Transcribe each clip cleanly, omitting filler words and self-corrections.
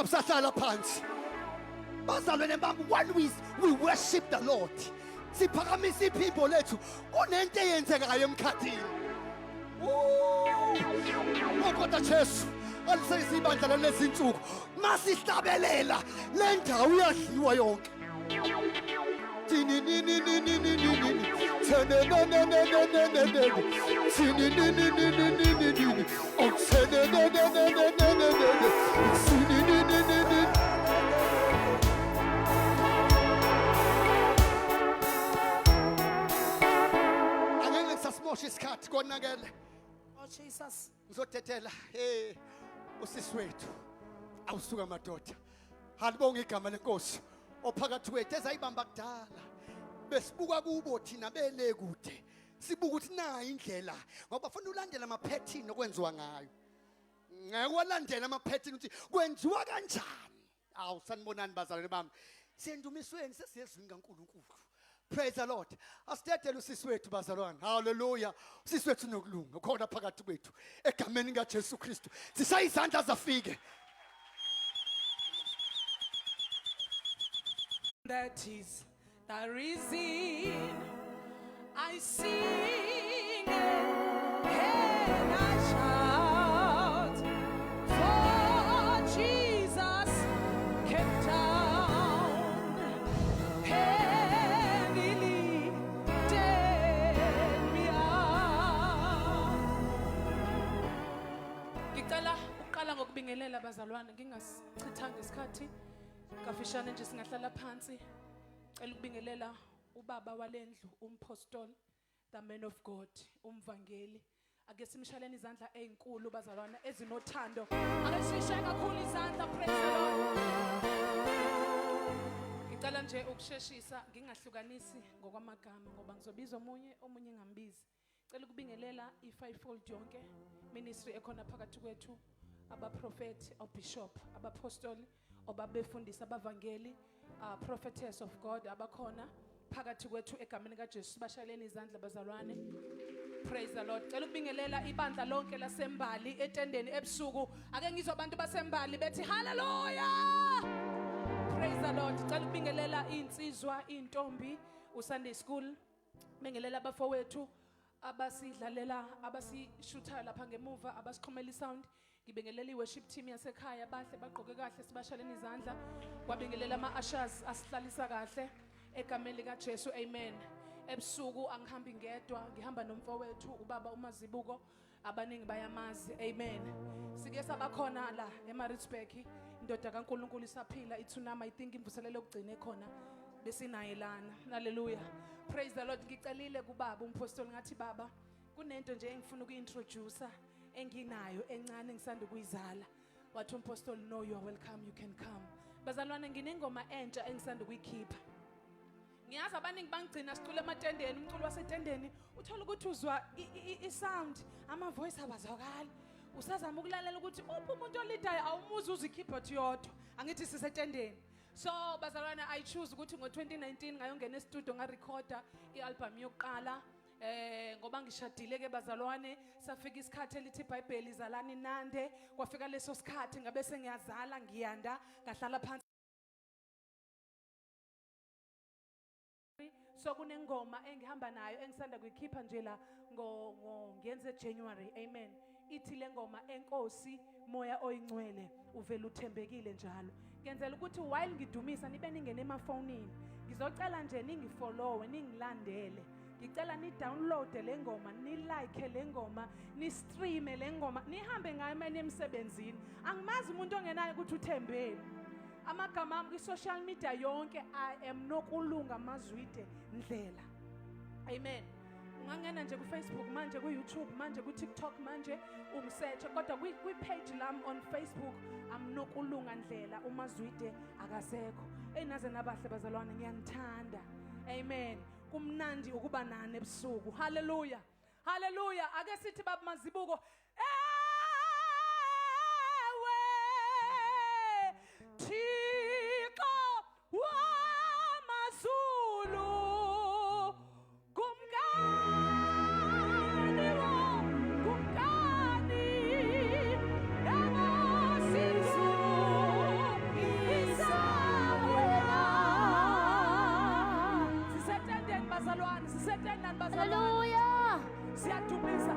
Ngobusahlala phansi. Bazalwane bami, when we worship the Lord, siphakamisa iphimbo lethu kunento eyenzekayo emkhathini. Kodwa Jesu aliseyizibandla lezinsuku masihlabelela le ndawo iyadliwa yonke. Angeke ngisasmosha isikhathi konakele. Oh Jesus. Ngizodedela usisi wethu awusuka madoda. Halibonga igama lenkosi ophakathi kwethu ezayibamba kudala. Besibuka kubo thina bele kude. Sibuka ukuthi na indlela ngoba fanele ulandele ama pattern okwenziwa ngayo. Ngeke walandela ama pattern ukuthi kwenziwa kanjani. Awu sanibonani bazalwane bami. Siyendumisweni sesiyezwini kaNkulunkulu. Praise the Lord. Asidedele usisi wethu bazalwane. Hallelujah. Usisi wethu nokulunga ukhona phakathi kwethu egameni kaJesu Kristu. Sisayizandla zafike. That is the reason I sing and I shout, for Jesus came down and he lifted me up. Ngicela uqala ngokubingelela bazalwane ngingasichithanga isikhathi. Kafishane nje singahlala phansi. Cela ukubingelela ubaba walendlu umpostoli, the man of God, umvangeli. Ake simshaleni izandla ezinkulu bazalwane ezinothando. Ake sishaye kakhulu izandla, praise the Lord. Ngicela nje ukusheshisa ngingahlukanisi ngokwamagama ngoba ngizobiza omunye ngambizi. Cela ukubingelela i-fivefold yonke ministry ekhona phakathi kwethu, abaprofeti, abishop, abapostoli, obabefundisa abavangeli, prophetess of God abakhona phakathi kwethu egameni kaJesu. Bashaleni izandla bazalwane. Praise the Lord. Cela ukubingelela ibandla lonke lasembali etendeni ebusuku. Ake ngizwe abantu basembali bethi hallelujah. Praise the Lord. Cela ukubingelela insizwa, intombi, uSunday school. Bingelela abafowethu abasidlalela, abasishuthayo lapha ngemuva, abasiqhumela isound. Ngibingelela iworship team yasekhaya bahle bagqoke kahle sibashaleni izandla. Kwabingelela ama-ushers asihlalisa kahle egameni likaJesu. Amen. Ebusuku angihambi ngedwa, ngihamba nomfowethu ubaba uMazibuko, abaningi bayamazi. Amen. Sike sabakhona la eMaritzburg, indoda kaNkulunkulu isaphila, ithunama, I think imvuselelo okugcina ekhona besinayelana. Hallelujah. Praise the Lord. Ngicelile kubaba umpostoli ngathi baba kunento nje engifuna ukuintroduce enginayo encane ngisanda ukuyizala. Wathi umpostoli, no, you are welcome, you can come. Bazalwane nginengoma entsha engisanda ukuyikhipha. Ngiyazi abaningi bangigcina sicule ematendeni, umculo wasetendeni uthola ukuthi uzwa isound, ama voice abazwakali. Usazama ukulalela ukuthi umuntu olidayo awumuzi uzikeyboard yodwa. Angithi sisetendeni. So bazalwane I choose ukuthi ngo2019 ngayongena estudio ngarecorda ialbum yokuqala. Ngoba ngishadile ke bazalwane safika isikhathi elithi iBhayibheli izalani nande, kwafika leso sikhathi ngabe sengiyazala ngiyanda ngahlala phansi. So kunengoma engihamba nayo engisanda kuyikhipha nje la ngenze January. Amen. Ithi le ngoma enkosi moya oyingcwele uvela uthembekile njalo. Ngenzela ukuthi while ngidumisa nibe ningene emafonini, ngizocela nje ningifollowe ningilandele. Ngicela ni download le ngoma, ni like le ngoma, ni stream le ngoma, nihambe ngayo manje emsebenzini. Angimazi umuntu ongenayo ukuthi uthembele. Amagama ami ku-social media yonke I am Nokulunga Mazwide Ndlela. Amen. Ungangena nje ku-Facebook manje, ku-YouTube manje, ku-TikTok manje ungisearch, kodwa kwi-page lami on Facebook I'm Nokulunga Ndlela, uMazwide akasekho. Naze nabahle bazalwane ngiyanithanda. Amen. Kumnandi ukuba nani ebusuku. Hallelujah. Hallelujah. Ake sithi baba Mazibuko, ewe Thixo wamazulu kumkani wo kumkani yabosizu kanjani bazalwane? Hallelujah. Siyadumisa.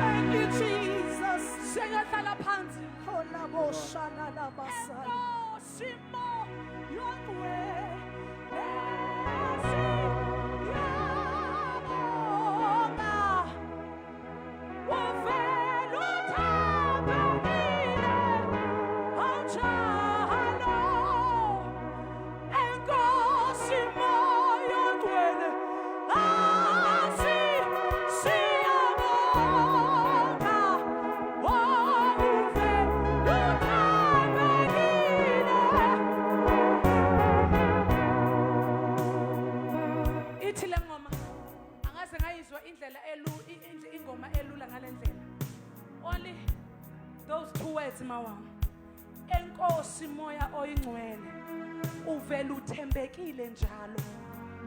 Thank you, Jesus. Sengahlala phansi. Olaboshana labasaya. Enkosimo yongwe. Ithi le ngoma angaze ngayizwa indlela ingoma elula ngalendlela. Only those two words mawami. Enkosi moya oyingcwele uvela uthembekile njalo.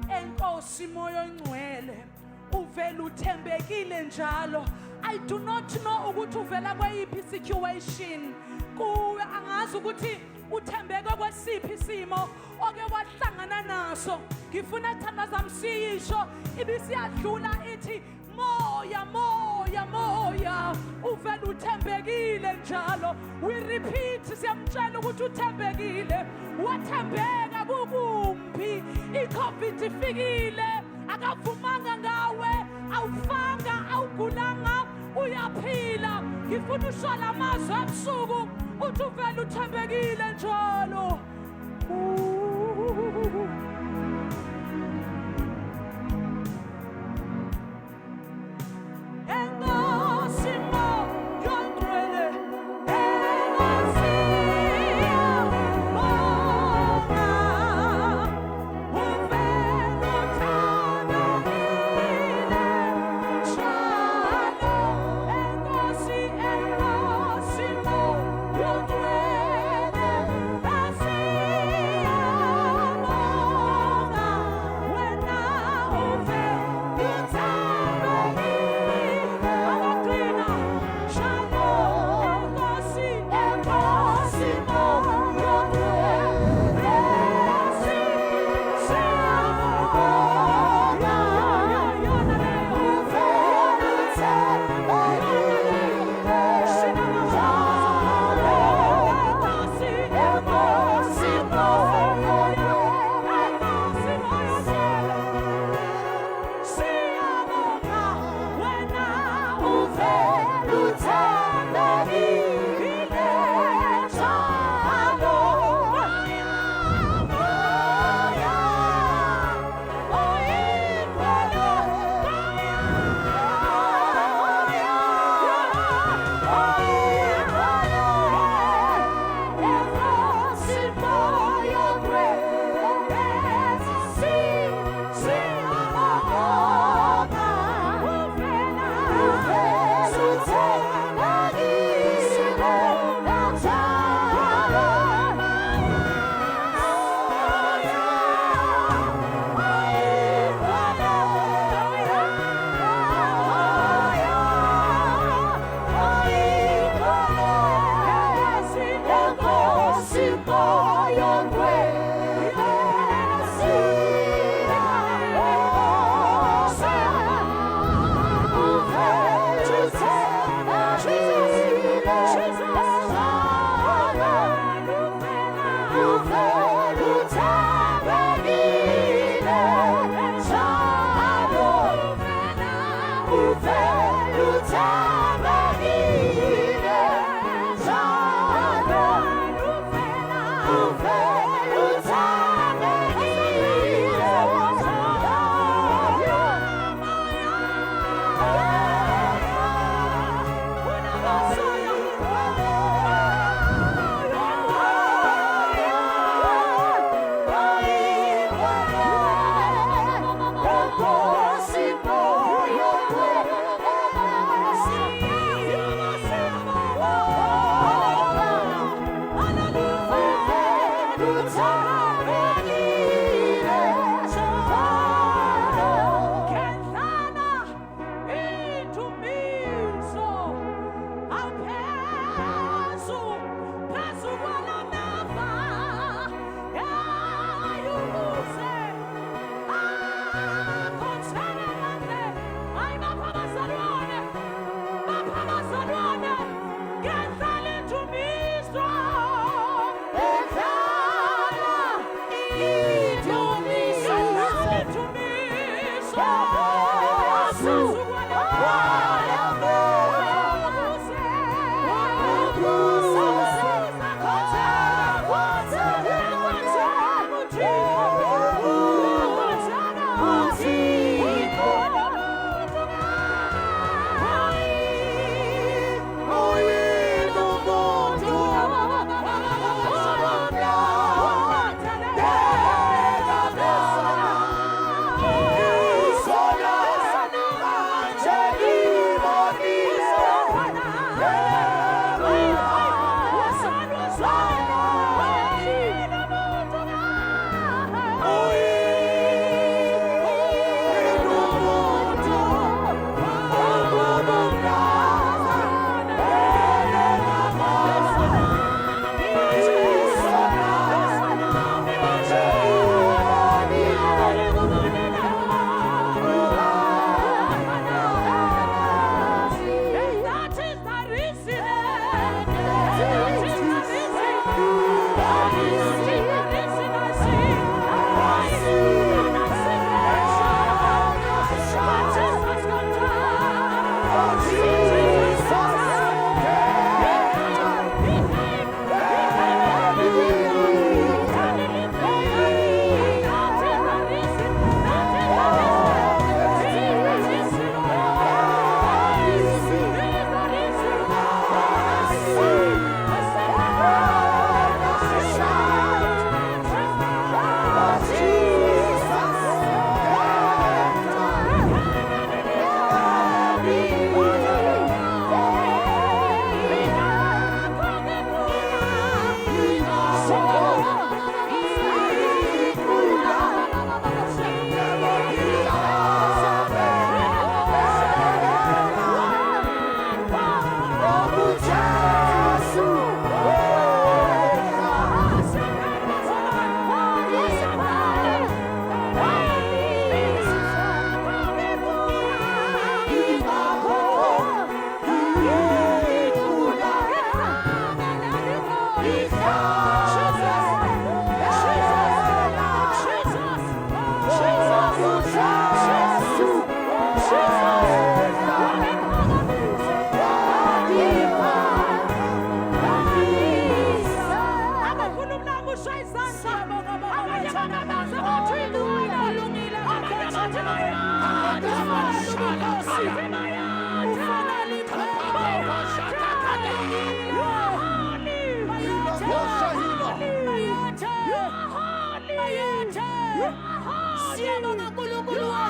Enkosi moya oyingcwele uvela uthembekile njalo. I do not know ukuthi uvela kweyiphi situation. Kuwe angazi ukuthi uthembeke kwesiphi isimo oke wahlangana naso. Ngifuna thandaza msiyisho ibisiyadlula ithi moya moya moya uvela uthembekile njalo. We repeat siyamtshela ukuthi uthembekile. Wathembeka kukumbi. iCovid ifikile akavumanga ngawe awufanga awugulanga uyaphila. Ngifuna ushola amazwi ebusuku uthi uvela uthembekile njalo.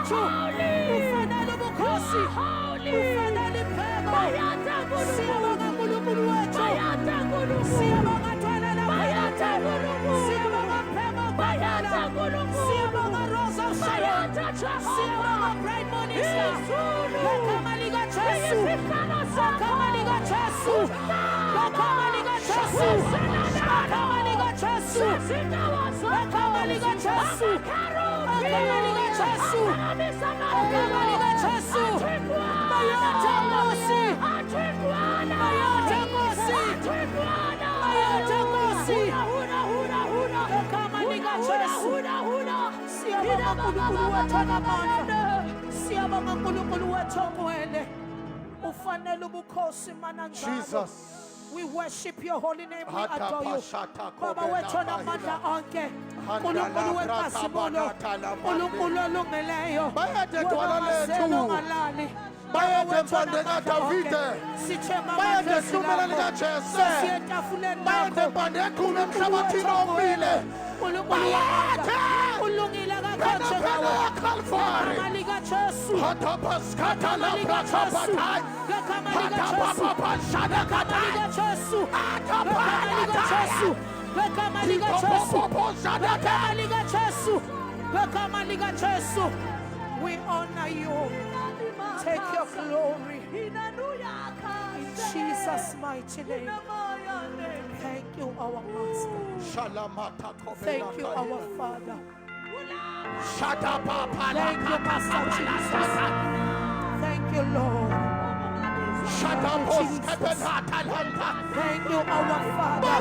wethu ufanele ubukhosi ufanele ipheko siyabonga uNkulunkulu wethu siyabonga thwala laphayatha siyabonga pheko bayatha siyabonga Rose of Sharon siyabonga Bright Morning Star ngegama likaJesu ngegama likaJesu ngegama likaJesu ngegama likaJesu ngegama likaJesu ngegama likaJesu ngegama likaJesu bayatha Nkosi bayatha Nkosi bayatha Nkosi ngegama likaJesu siyabonga uNkulunkulu wethu onamandla siyabonga uNkulunkulu wethu ongcwele ufanele ubukhosi mana njalo Jesus. we worship your holy name we adore you Baba wethu onamandla onke uNkulunkulu wenkazimulo uNkulunkulu olungileyo ongalali Bayede mpande kaDavide bayede hlumela likaJese bayede mpande ekhulu emhlabathini omile bayede ulungile kakhonje ngawe Calvary ngegama likaJesu hatapaskata la pratapatai ngegama likaJesu hatapapapashadakata likaJesu hatapalataya ngegama likaJesu popopoposadaka ngegama likaJesu ngegama likaJesu we honor you take your glory in Jesus mighty name thank you our master thank you our father thank you master Jesus thank you Lord thank you our father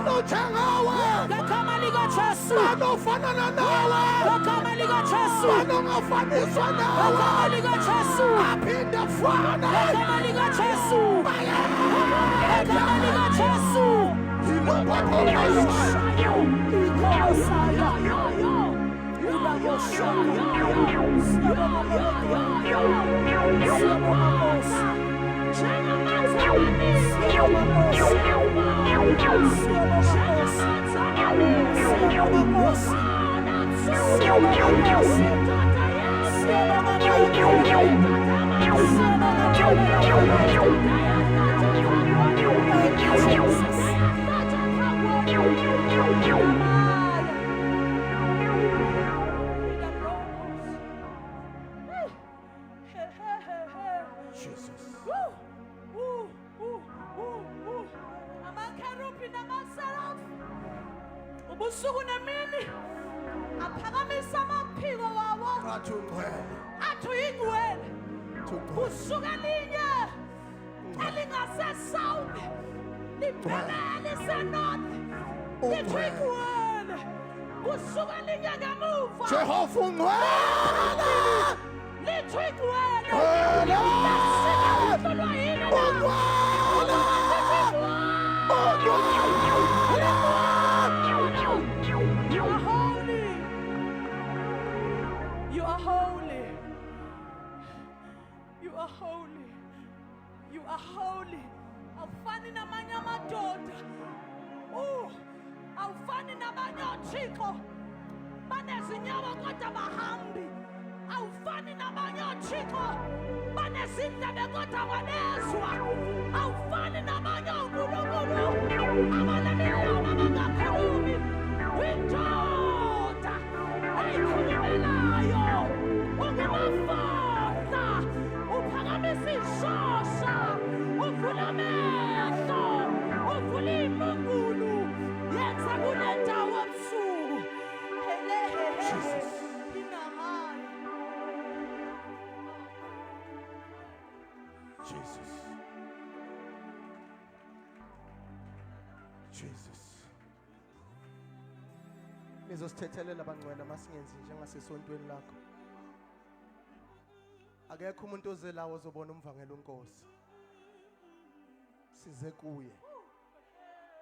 ngegama likaJesu ngegama likaJesu ngegama likaJesu ngegama likaJesu ngegama likaJesu Amakherubhi namaserafi ubusuku nemini aphakamisa amaphiko wawo athi uyingcwele usuka linye elingasesouth liphelele lisenorth lithi uyingcwele usuka linye ngemuva Jehova ungcwele lithi uyingcwele You are holy. You are holy. You are holy. You are holy. Awufani namanye amadoda. Awufani nabanye othixo. Banezinyawo kodwa bahambi. Awufani nabanye othixo. Banezindebe kodwa banezwa. Awufani nabanye onkulunkulu. Abalalelayo abangakhulumi. Windoda eyikhulumelayo ungumafahla uphakamisa ishosha uvula amehlo uvula iy'mbungulu yenza kule ndawo ebusuku inahaya Jesus Ngizosithethelela bangcwele masingenzi njengasesontweni lakho akekho umuntu ozelawo ozobona umvangelo uNkosi size kuye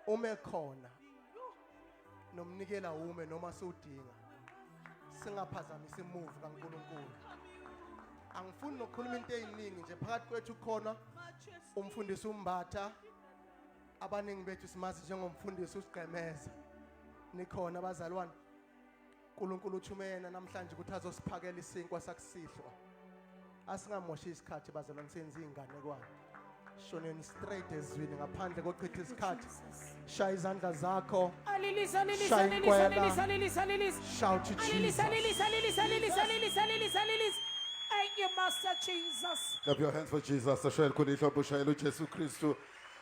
ume khona nomnikela ume noma sewudinga singaphazamisa imove kaNkulunkulu angifuni nokukhuluma into eziningi nje phakathi kwethu khona umfundisi uMbatha abaningi bethu simazi njengomfundisi uSigqemeza nikhona abazalwane uNkulunkulu uthumena namhlanje ukuthi azosiphakela isinkwa sakusihlwa Asingamoshi isikhathi bazalwane senze inganekwane. Shoneni straight ezwini ngaphandle kochitha isikhathi. Shaya izandla zakho. Alilisa, alilisa, Shaya alilisa, inkwela. alilisa, alilisa, alilisa. Shout to Alilisa, Jesus. alilisa, alilisa, alilisa, alilisa, alilisa, alilisa. Thank you, Master Jesus. Clap your hands for Jesus. Ashayela kunihlobo shayela uJesu Kristu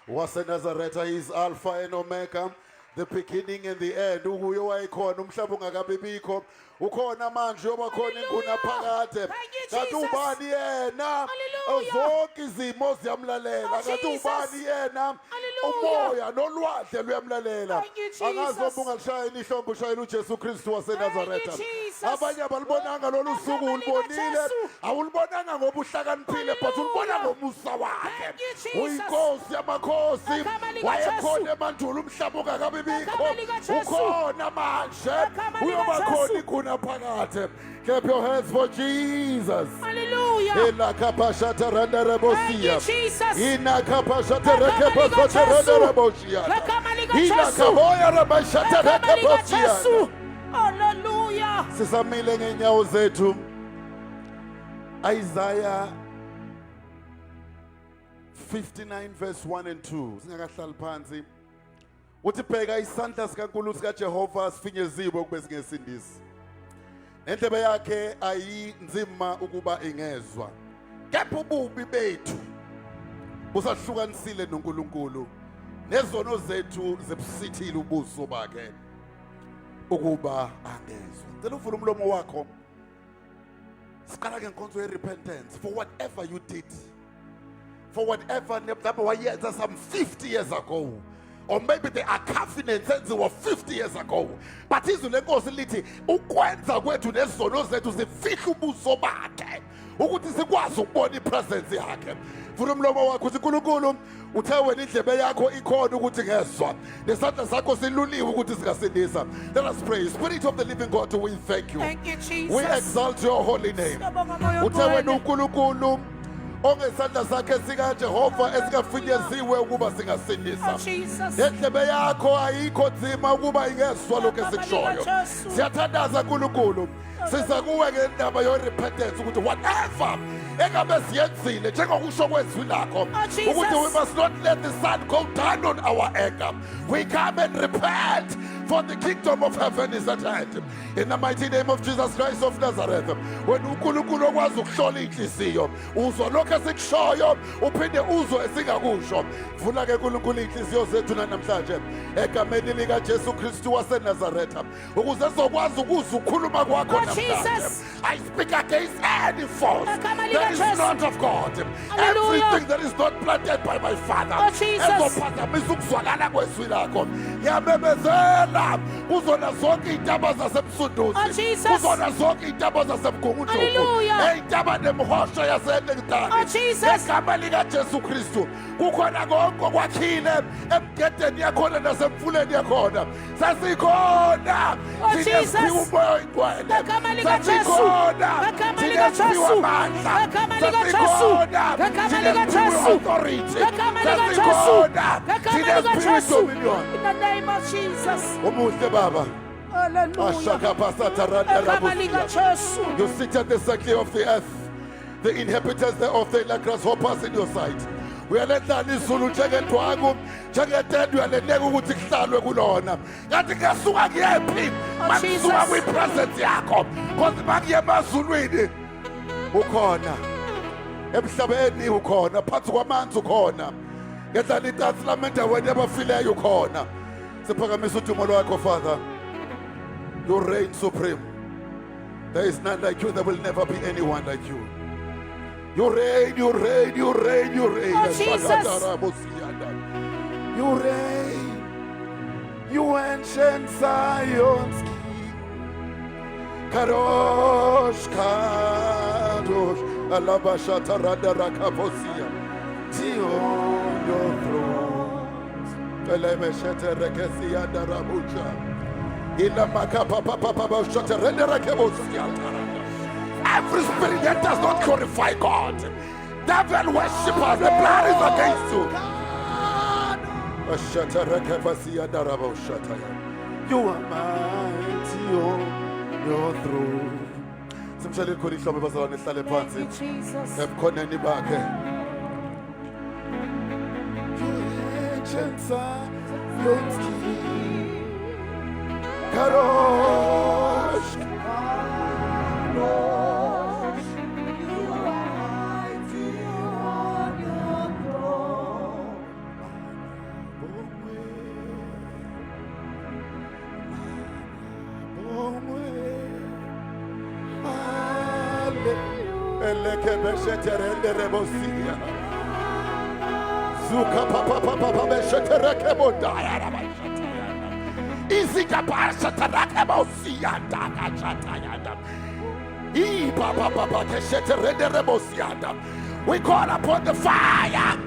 waseNazaretha. He is Alpha and Omega, the beginning and the end. Uguye wayekhona umhlaba ungakabi bikho. Ukhona manje yoba khona inguna phakade. Thank you, Kanti Jesus. ubani yena? Hallelujah. Zonke izimo ziyamlalela. Oh, Kanti Jesus. ubani yena? Hallelujah. Umoya nolwandle luyamlalela. Thank you, Jesus. Angazobe ungalishayela ihlombe ushayela uJesu Kristu waseNazaretha. Thank you, Jesus. Abanye abalibonanga lolu suku ulibonile. Awulibonanga ngoba uhlakaniphile but ulibona ngomusa wakhe. Thank you, Jesus. Uyinkosi yamakhosi. Igama likaJesu. Wayekhona emandulo umhlaba ungakabi bikho. Igama likaJesu. Ukhona manje. Igama Uyoba likaJesu. khona ikhuna phakade. Clap your hands for Jesus. Hallelujah. Ila kapashata randa Thank rebosia. you, Jesus. Ina kapashata Igama rekepasata likaJesu. randa rebosia. Igama Ila likaJesu. kaboya rabashata Igama rekepasata. likaJesu. Hallelujah. Sisamile ngenyawo zethu. Isaiah 59 verse 1 and 2. Singakahlali phansi. Uthi bheka isandla sikaNkulunkulu sikaJehova sifinyeziwe kube singesindisi. Endlebe yakhe ayinzima ukuba ingezwa. Kepha ububi bethu busahlukanisile noNkulunkulu. Nezono zethu zebusithile ubuso bakhe ukuba angezwe. Ngicela uvule umlomo wakho. Siqala ke inkonzo ye-repentance for whatever you did. For whatever mhlawumbe wayenza some 50 years ago. Or maybe there are covenants that were 50 years ago. But izwi lenkosi lithi ukwenza kwethu nezono zethu zifihla ubuso bakhe ukuthi sikwazi ukubona ipresence yakhe. Vula umlomo wakho uthi uNkulunkulu uthe wena indlebe yakho ikhona ukuthi ngezwa. Nesandla sakho siluliwe ukuthi singasindisa. Let us pray. Spirit of the living God, we thank you. Thank you, Jesus. We exalt your holy name. Siyabonga moya Uthe wena ogcwele. uNkulunkulu ongesandla sakhe sikaJehova esingafinyeziwe ukuba singasindisa. Oh, Jesus. Endlebe yakho ayikho nzima ukuba ingezwa lokho esikushoyo. Siyathandaza uNkulunkulu. Siza kuwe ngendaba yo-repentance ukuthi whatever engabe siyenzile njengokusho kwezwi lakho Jesus. ukuthi we must not let the sun go down on our anger. We come and repent, for the kingdom of heaven is at hand. In the mighty name of Jesus Christ of Nazareth. When uNkulunkulu okwazi ukuhlola inhliziyo, uzwa lokho esikushoyo, uphinde uzwe esingakusho. Vula ke uNkulunkulu inhliziyo zethu namhlanje egameni lika Jesu Kristu waseNazaretha, ukuze sizokwazi ukuzwa ukukhuluma kwakho namhlanje. Jesus. I speak against any force Igama that is likaJesu. not of God. Hallelujah. Everything that is not planted by my Father. Oh, Jesus. Ezophazamisa ukuzwakala kwezwi lakho. Yamemezela kuzona zonke izintaba zasemsunduzi. Oh, Jesus. Kuzona zonke izintaba zasemgungundlovu. Hallelujah. Ey'ntaba nemihosha yaseNegtari. Oh, Jesus. Egama likaJesu Kristu. Kukhona konke okwakhile emgedeni yakhona nasemfuleni yakhona. Sasikhona. Oh, Jesus. Sinesphiwe umoya oyingcwele. Igama likaJesu. Sasikhona. Igama Sinesphiwe likaJesu. amandla. Igama likaJesu. Sasikhona. Igama Sinesphiwe likaJesu. authority. Igama likaJesu. Sasikhona. Igama Sinesphiwe likaJesu. dominion. In the name of Jesus. Umuhle Baba. Hallelujah. Ashakapasatharanda Igama rabusia. likaJesu. You sit at the circle of the earth. The inhabitants thereof, they like grasshoppers in your sight. Uyalendlana izulu njengendwangu, njengetende uyaleneka ukuthi kuhlalwe kulona. Ngathi ngiyasuka ngiyephi mangisuka Jesus. kwipresence yakho. Because mangiye emazulwini ukhona. Emhlabeni ukhona, phansi kwamanzi ukhona. Ngendlala itansi lami endaweni yabafileyo ukhona. Siphakamise udumo lwakho, Father. You reign supreme. There is none like you. There will never be anyone like you. You reign, you reign, you reign, you reign. Oh, Jesus. You reign. You ancient Zion's King. Kadosh, Kadosh. Alabashata Rada Rakaposia. On your throne. Elemeshete Rekesia Darabucha. Every spirit that does not glorify God, devil worshippers, the blood is against you. You are mighty on your throne. Simshayele khona ihlombe bazalwane ehlale Thank phansi you, Jesus. ebukhoneni bakhe. Chensa Lotski Karosh Eleke besheterende rebosia Zuka papa papa beshetereke bodaya rabashatayana Izika bashatarake bosia daka shatayana I papa papa kesheterende rebosianda. We call upon the fire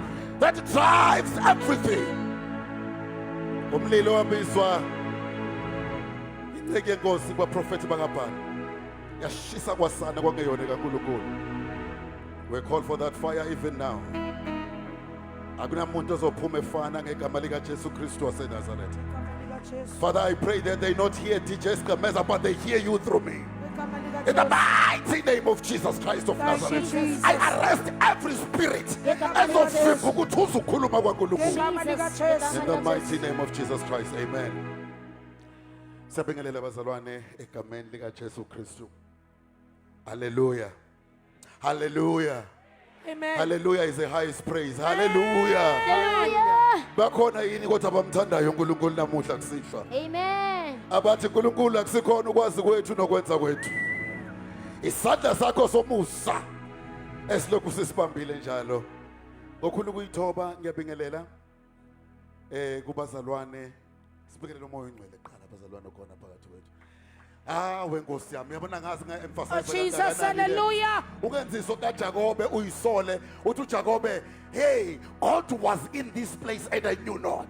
that drives everything. Umlilo wabizwa Inteke Nkosi kwaprofeti bangaphandle yashisa kwasana kwangeyona kaNkulunkulu. We call for that fire even now. Akunamuntu ozophuma efana ngegama lika Jesu Kristu waseNazaretha. Father, I pray that they not hear DJ Skameza, but they hear you through me. In the mighty name of Jesus Christ of Nazareth, I arrest every spirit in the mighty name of Jesus Christ. Amen. Sabingelela bazalwane egameni lika Jesu Kristu. Hallelujah. Hallelujah. Amen. Hallelujah is the highest praise. Hallelujah. Bakhona yini kodwa abamthandayo uNkulunkulu namuhla kusihlwa. Amen. Abathi uNkulunkulu akusikhona ukwazi kwethu nokwenza kwethu. Isandla sakho somusa esilokhu sisibambile njalo. Ngokhulu ukuyithoba ngiyabingelela kubazalwane sibingelela umoya ongcwele qala abazalwane khona phakathi kwethu. Wenkosi yami uyabona ngazi nga-emphasize Oh, Jesus, hallelujah. Ukenziso kaJakobe uyisole uthi uJakobe, hey, God was in this place and I knew not.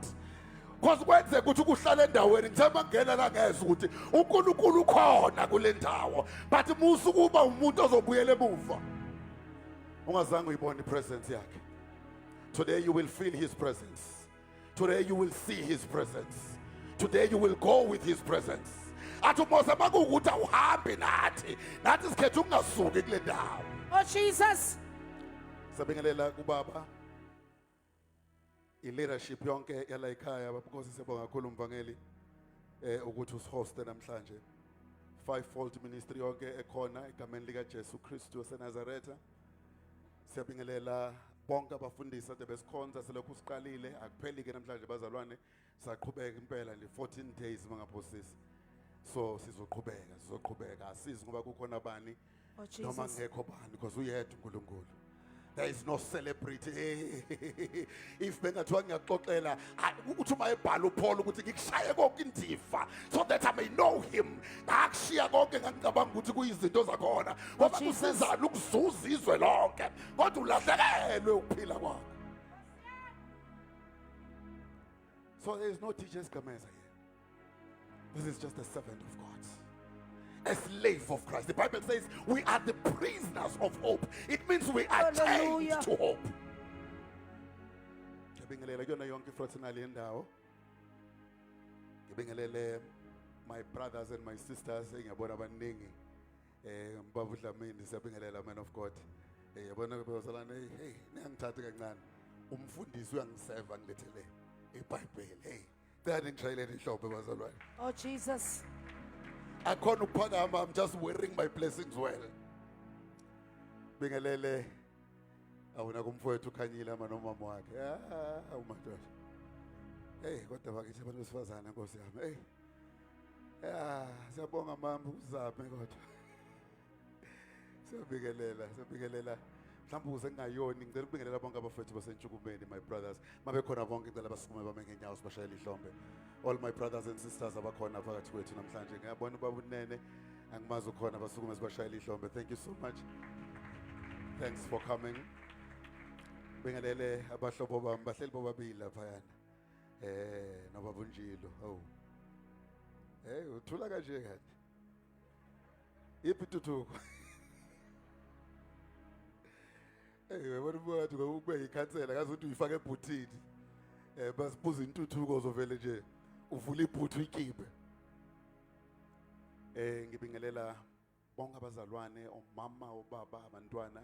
Because kwenzeka ukuthi kuhlala endaweni ngithemba ngena la ngezwe ukuthi uNkulunkulu ukhona kule ndawo, but musu kuba umuntu ozobuyela emuva ungazange uyibone ipresence yakhe. Today you will feel his presence. Today you will see his presence. Today you will go with his presence. Athi Mose makuwukuthi awuhambi nathi sikhethe ukungasuki kule ndawo. Oh, Jesus. Sabingelela kubaba i-leadership yonke yala ekhaya because siyabonga kakhulu umvangeli ukuthi usihoste namhlanje. Fivefold ministry yonke ekhona egameni lika Jesu Kristu waseNazaretha. Siyabingelela bonke abafundisi ade besikhonza selokhu siqalile akupheli ke namhlanje bazalwane saqhubeka impela nje 14 days mangaphosisi. So sizoqhubeka asizi ngoba kukhona bani Oh, noma Jesus. ngekho bani because uyedwa uNkulunkulu. There is no celebrity. If bengathiwa ngiyaxoxela uthi uma ebhala uPaul ukuthi ngikushaye konke indiva so that I may know him. Ngakushiya konke ngicabanga ukuthi kuyizinto zakhona ngoba kusizana ukuzuza izwe lonke kodwa ulahlekelwe ukuphila kwakho. So there is no DJ Skameza here. This is just a servant of God, a slave of Christ. The Bible says we are the prisoners of hope. It means we are Hallelujah. chained to hope. Ngibingelela kuyona yonke ifraternal yendawo. Ngibingelele my brothers and my sisters engiyabona abaningi. Mbaba uDlamini siyabingelela man of God. Yabona bazalwane hey niyangithatha kancane. Umfundisi uyangiseva ngilethele iBhayibheli. Hey Oh, Jesus. I can't uphakama, I'm just wearing my blessings well. Bingelele awuna kumfowethu ukhanyile ama nomama wakhe. Umadoda. Hey, kodwa bakithi abantu besifazana Nkosi yami. Hey. Siyabonga mama uzaphe kodwa. Siyabingelela. Mhlawumbe usengayoni ngicela ukubingelela bonke abafethu basentshukumeni my brothers mabekhona bonke ngicela basukume bame ngenyawo sibashayele ihlombe. All my brothers and sisters abakhona phakathi kwethu namhlanje ngiyabona ubaba uNene angimazi ukhona basukume sibashayele ihlombe. Thank you so much. Thanks for coming. Bingelele abahlobo bami bahleli bobabili laphayana nobaba uNjilo. Oh. Hey uthula kanje kanti. Yiphi tuthuko? Hey, wena ubuthi ukube ikhansela kaze uthi uyifake ebhuthini. Basibuza intuthuko ozovele nje uvula ibhuthu ikibe. Ngibingelela bonke abazalwane, omama, obaba, abantwana,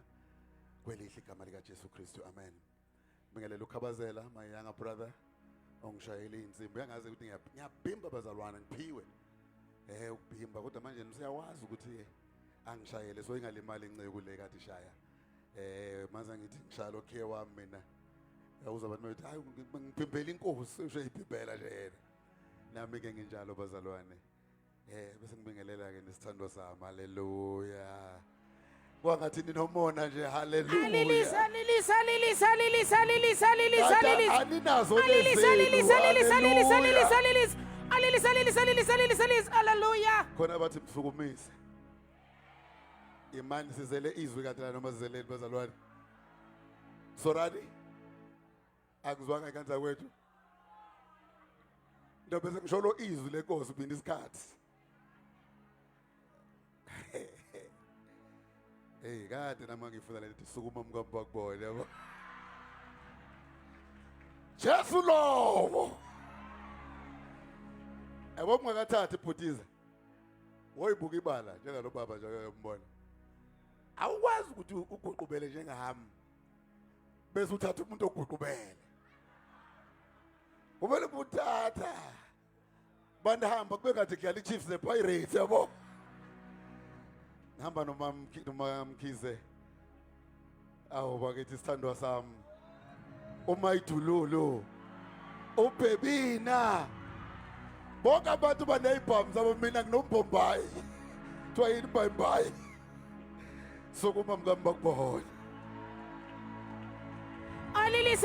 kwelihle igama lika Jesu Kristu. Amen. Ngibingelela uKhabazela, my younger brother, ongishayela insimbi. Uyangazi ukuthi ngiyabhimba abazalwane ngiphiwe. Ukubhimba kodwa manje siyawazi ukuthi angishayele so ingalimali inceke le kade ishaya. Manje ngithi ngishaya lokhe wami mina. Yawuza abantu bathi hayi ngiphimbela inkosi usho iphimbela nje yena. Nami ke nginjalo bazalwane. Bese ngibingelela ke nesithando sami. Haleluya. Kwangathi ninomona nje. Haleluya. Alilisa. Aninazo Hallelujah. khona bathi msukumise. Imani sizele izwi kanti la noma sizeleni bazalwane. Soradi. Akuzwanga kanza kwethu. Ndo bese ngisholo izwi lenkosi ubini isikhathi. Hey kade nama ngifuna lethi sukuma mkampa kubona yabo. Jesu lowo. Ebo mngakathathi ibhutiza. Woyibuka ibala njengalo baba nje uyombona. Awukwazi ukuthi uguqubele njengahami. Bese uthatha umuntu oguqubele. Kumele uthatha. Bandihamba kube kade kuyali Chiefs nePirates yabo. Hamba noma Mkhize. Awu bakithi isithandwa sami. Umayidululo. Ubebina. Bonke abantu baneyibhamu zabo mina nginombombayi. Kuthiwa yini bhayibhayi. Sokuma mkamba kubona. Hallelujah.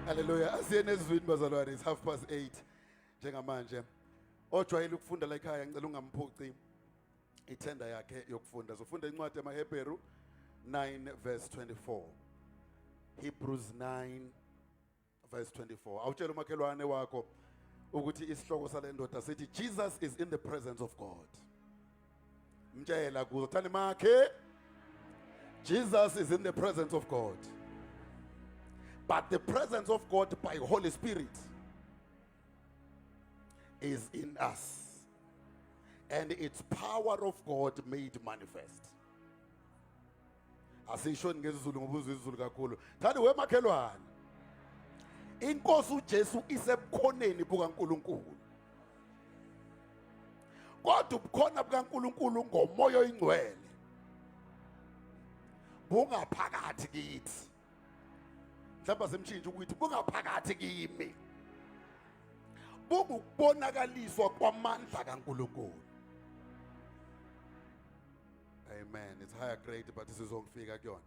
Hallelujah. Asiyene ezwini bazalwane, it's 8:30 njengamanje. Ojwayele ukufunda la ekhaya ngicela ungamphuci ithenda yakhe yokufunda. Zofunda incwadi yamaHebheru 9 verse 24. Hebrews 9 verse 24. Awutshela umakhelwane wakho ukuthi isihloko sale ndoda sithi Jesus is in the presence of God. Mtshela kuzo thani makhe Jesus is in the presence of God. But the presence of God by Holy Spirit is in us. And it's power of God made manifest. Asisho ngezizulu ngoba uzizulu kakhulu. Thandi wemakhelwane. Inkosi uJesu isebukhoneni bukaNkulunkulu. Kodwa ubukhona bukaNkulunkulu ngomoya oyingcwele. Bungaphakathi kithi. Mhlawumbe semshintsha ukuthi bungaphakathi kimi. Bungukubonakaliswa kwamandla kaNkulunkulu. Amen. It's higher grade but sizongifika kuyona.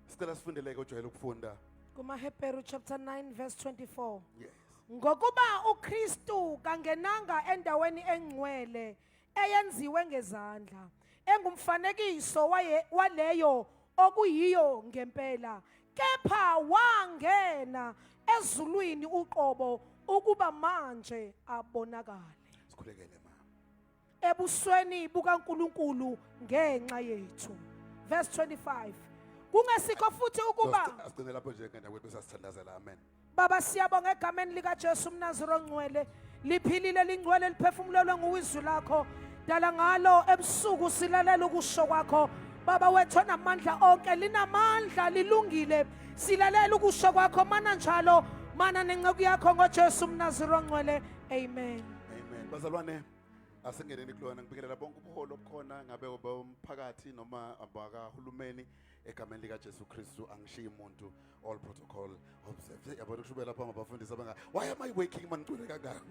Sicela sifundeleke ojwayele ukufunda. KumaHebheru chapter 9 verse 24. Yes. Ngokuba uKristu kangenanga endaweni engcwele eyenziwe ngezandla engumfanekiso waleyo okuyiyo ngempela kepha wangena ezulwini uqobo ukuba manje abonakale Sikhulekele mama. ebusweni bukaNkulunkulu ngenxa yethu. Verse 25. Kungesikho futhi ukuba Asigcine lapho nje ngenda kwethu sasithandazela. Amen. Baba siyabonga egameni lika Jesu umNaziri ongcwele liphilile lingcwele liphefumulelwe nguwizwi lakho dala ngalo ebusuku silalela ukusho kwakho Baba wethu onamandla onke linamandla lilungile silalela ukusho kwakho mana njalo mana nenceku yakho ngoJesu umNaziri ongcwele. Amen. Amen. Bazalwane asingeneni kulona ngibingelela bonke ubuholo obukhona ngabe umphakathi noma abakahulumeni egameni lika Jesu Kristu angishiya umuntu all protocol observe. Yabona ushubela lapha ngabafundisi abanga why am I waking man ngicule kangaka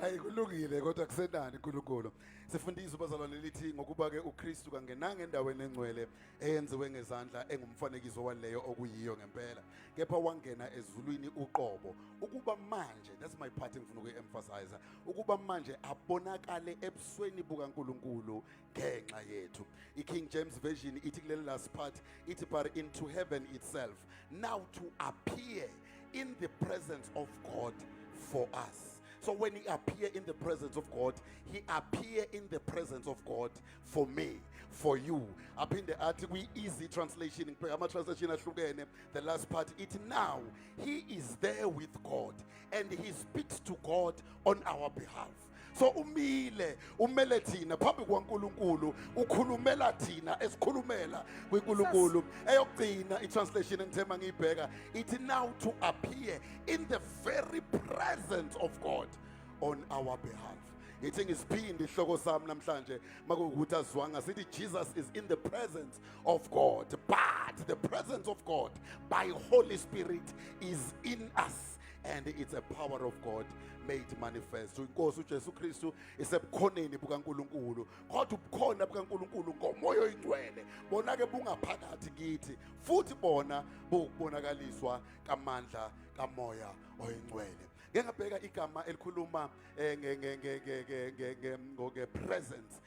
hayi kulungile kodwa kusenani uNkulunkulu sifundisa bazalwane lithi ngokuba ke uKristu kangenanga endaweni engcwele eyenziwe ngezandla engumfanekiso waleyo okuyiyo ngempela kepha wangena ezulwini uqobo ukuba manje that's my part engifuna ukuemphasize ukuba manje abonakale ebusweni bukaNkulunkulu ngenxa yethu. iKing James version ithi kuleli last part ithi but into heaven itself now to appear in the presence of God for us. So when he appear in the presence of God, he appear in the presence of God for me. for you. Aphinde athi kwi-easy translation, ama-translation ahlukene, the last part, it now, he is there with God and he speaks to God on our behalf. So umele thina phambi kwaNkulunkulu ukhulumela thina esikhulumela kwiNkulunkulu. Eyokugcina i-translation engithema ngiyibheka ithi now to appear in the very presence of God on our behalf. Ithi ngisiphinde isihloko sami namhlanje makuwukuthi azwanga sithi Jesus is in the presence of God, but the presence of God by Holy Spirit is in us, and it's a power of God made manifest. Inkosi uJesu Kristu isebukhoneni bukaNkulunkulu, kodwa ubukhona bukaNkulunkulu ngomoya oyingcwele bona ke bungaphakathi kithi, futhi bona bukubonakaliswa kamandla kamoya oyingcwele. Ngengabheka igama elikhuluma presence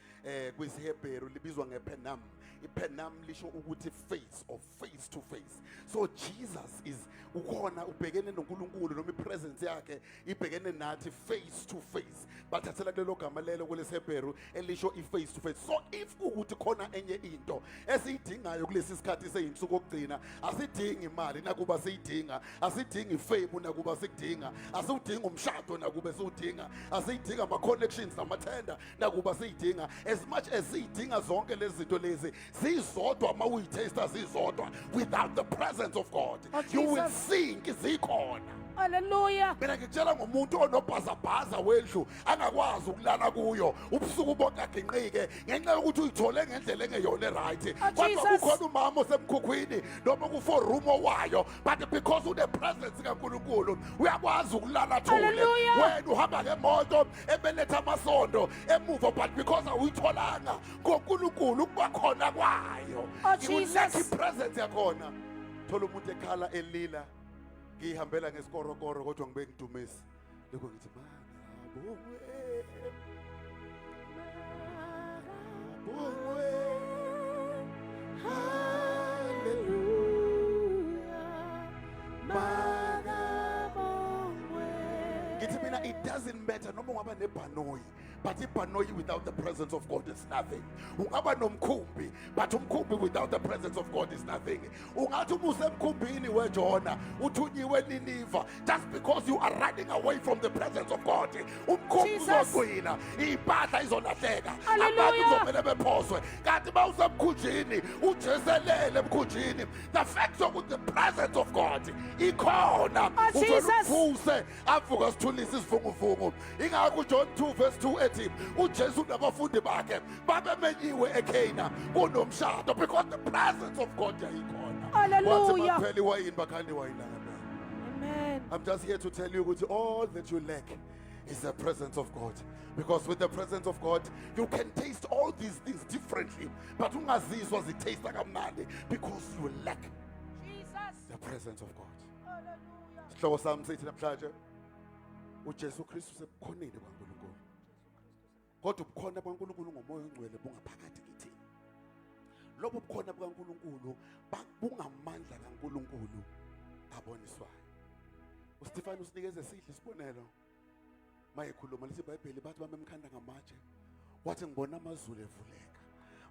kwisiHebheru libizwa ngepenam. Ipenam lisho ukuthi face, or face to face. So Jesus is ukhona ubhekene noNkulunkulu noma ipresence yakhe ibhekene nathi face to face. Bathathela kulelo gama lelo kwelesiHebheru elisho face to face. So if ukuthi khona enye into esiyidingayo kulesi sikhathi seyinsuku okugcina, asidingi imali nakuba siyidinga, asidingi fame nakuba sikudinga, asidingi umshado nakuba siwudinga, asidingi ama connections namathenda nakuba siyidinga. As much as siyidinga zonke lezi zinto lezi zizodwa uma uyitaste zizodwa, without the presence of God you will sink zikhona. Hallelujah. Mina ngikutshela ngomuntu onobhazabhaza wendlu angakwazi ukulala kuyo ubusuku bonke aginqike ngenxa yokuthi uyithole ngendlela engeyona right. Kodwa kukhona umama osemkhukhwini noma ku4 room owayo, but because une presence kaNkulunkulu uyakwazi ukulala thule. Wena uhamba ngemoto ebeletha amasondo emuva, but because awuyitholanga ngoNkulunkulu kuba khona kwayo, Jesus. ipresence yakhona. Thola umuntu ekhala elila ngihambela ngesikorokoro kodwa ngibe ngidumisa lokho ngithi ngithi mina it doesn't matter noma ungaba nebhanoyi, but ibhanoyi without the presence of God is nothing. Ungaba nomkhumbi, but umkhumbi without the presence of God is nothing. Ungathi umusemkhumbini weJona uthunyiwe eNiniva, just because you are running away from the presence of God. Umkhumbi uzoqina, impahla izolahleka, abantu kuzomela bephoswe. Kanti mawusemkhunjini ujeselele emkhunjini, the fact of the presence of God ikhona. Uvuse avuka sithulisa isivunguvungu. Ingakho uJohn 2 verse 2 ethi uJesu nabafundi bakhe babemenyiwe eCana kunomshado, because the presence of God yayikhona. Hallelujah. Amen. I'm just here to tell you ukuthi all that you lack is the presence of God, because with the presence of God you can taste all these things differently, but ungazizwa zitaste kamnandi because you lack the presence of God. Sihloko sami sithi namhlanje uJesu Kristu sebukhoneni kwaNkulunkulu, kodwa ubukhona bukaNkulunkulu ngomoya ongcwele bungaphakathi kithini. Lobo bukhona bukaNkulunkulu bungamandla kaNkulunkulu aboniswayo. uStefano usinikeze sihle isibonelo mayekhuluma lesi iBhayibheli bathi bamemkhanda ngamatshe, wathi ngibona amazulu evuleka.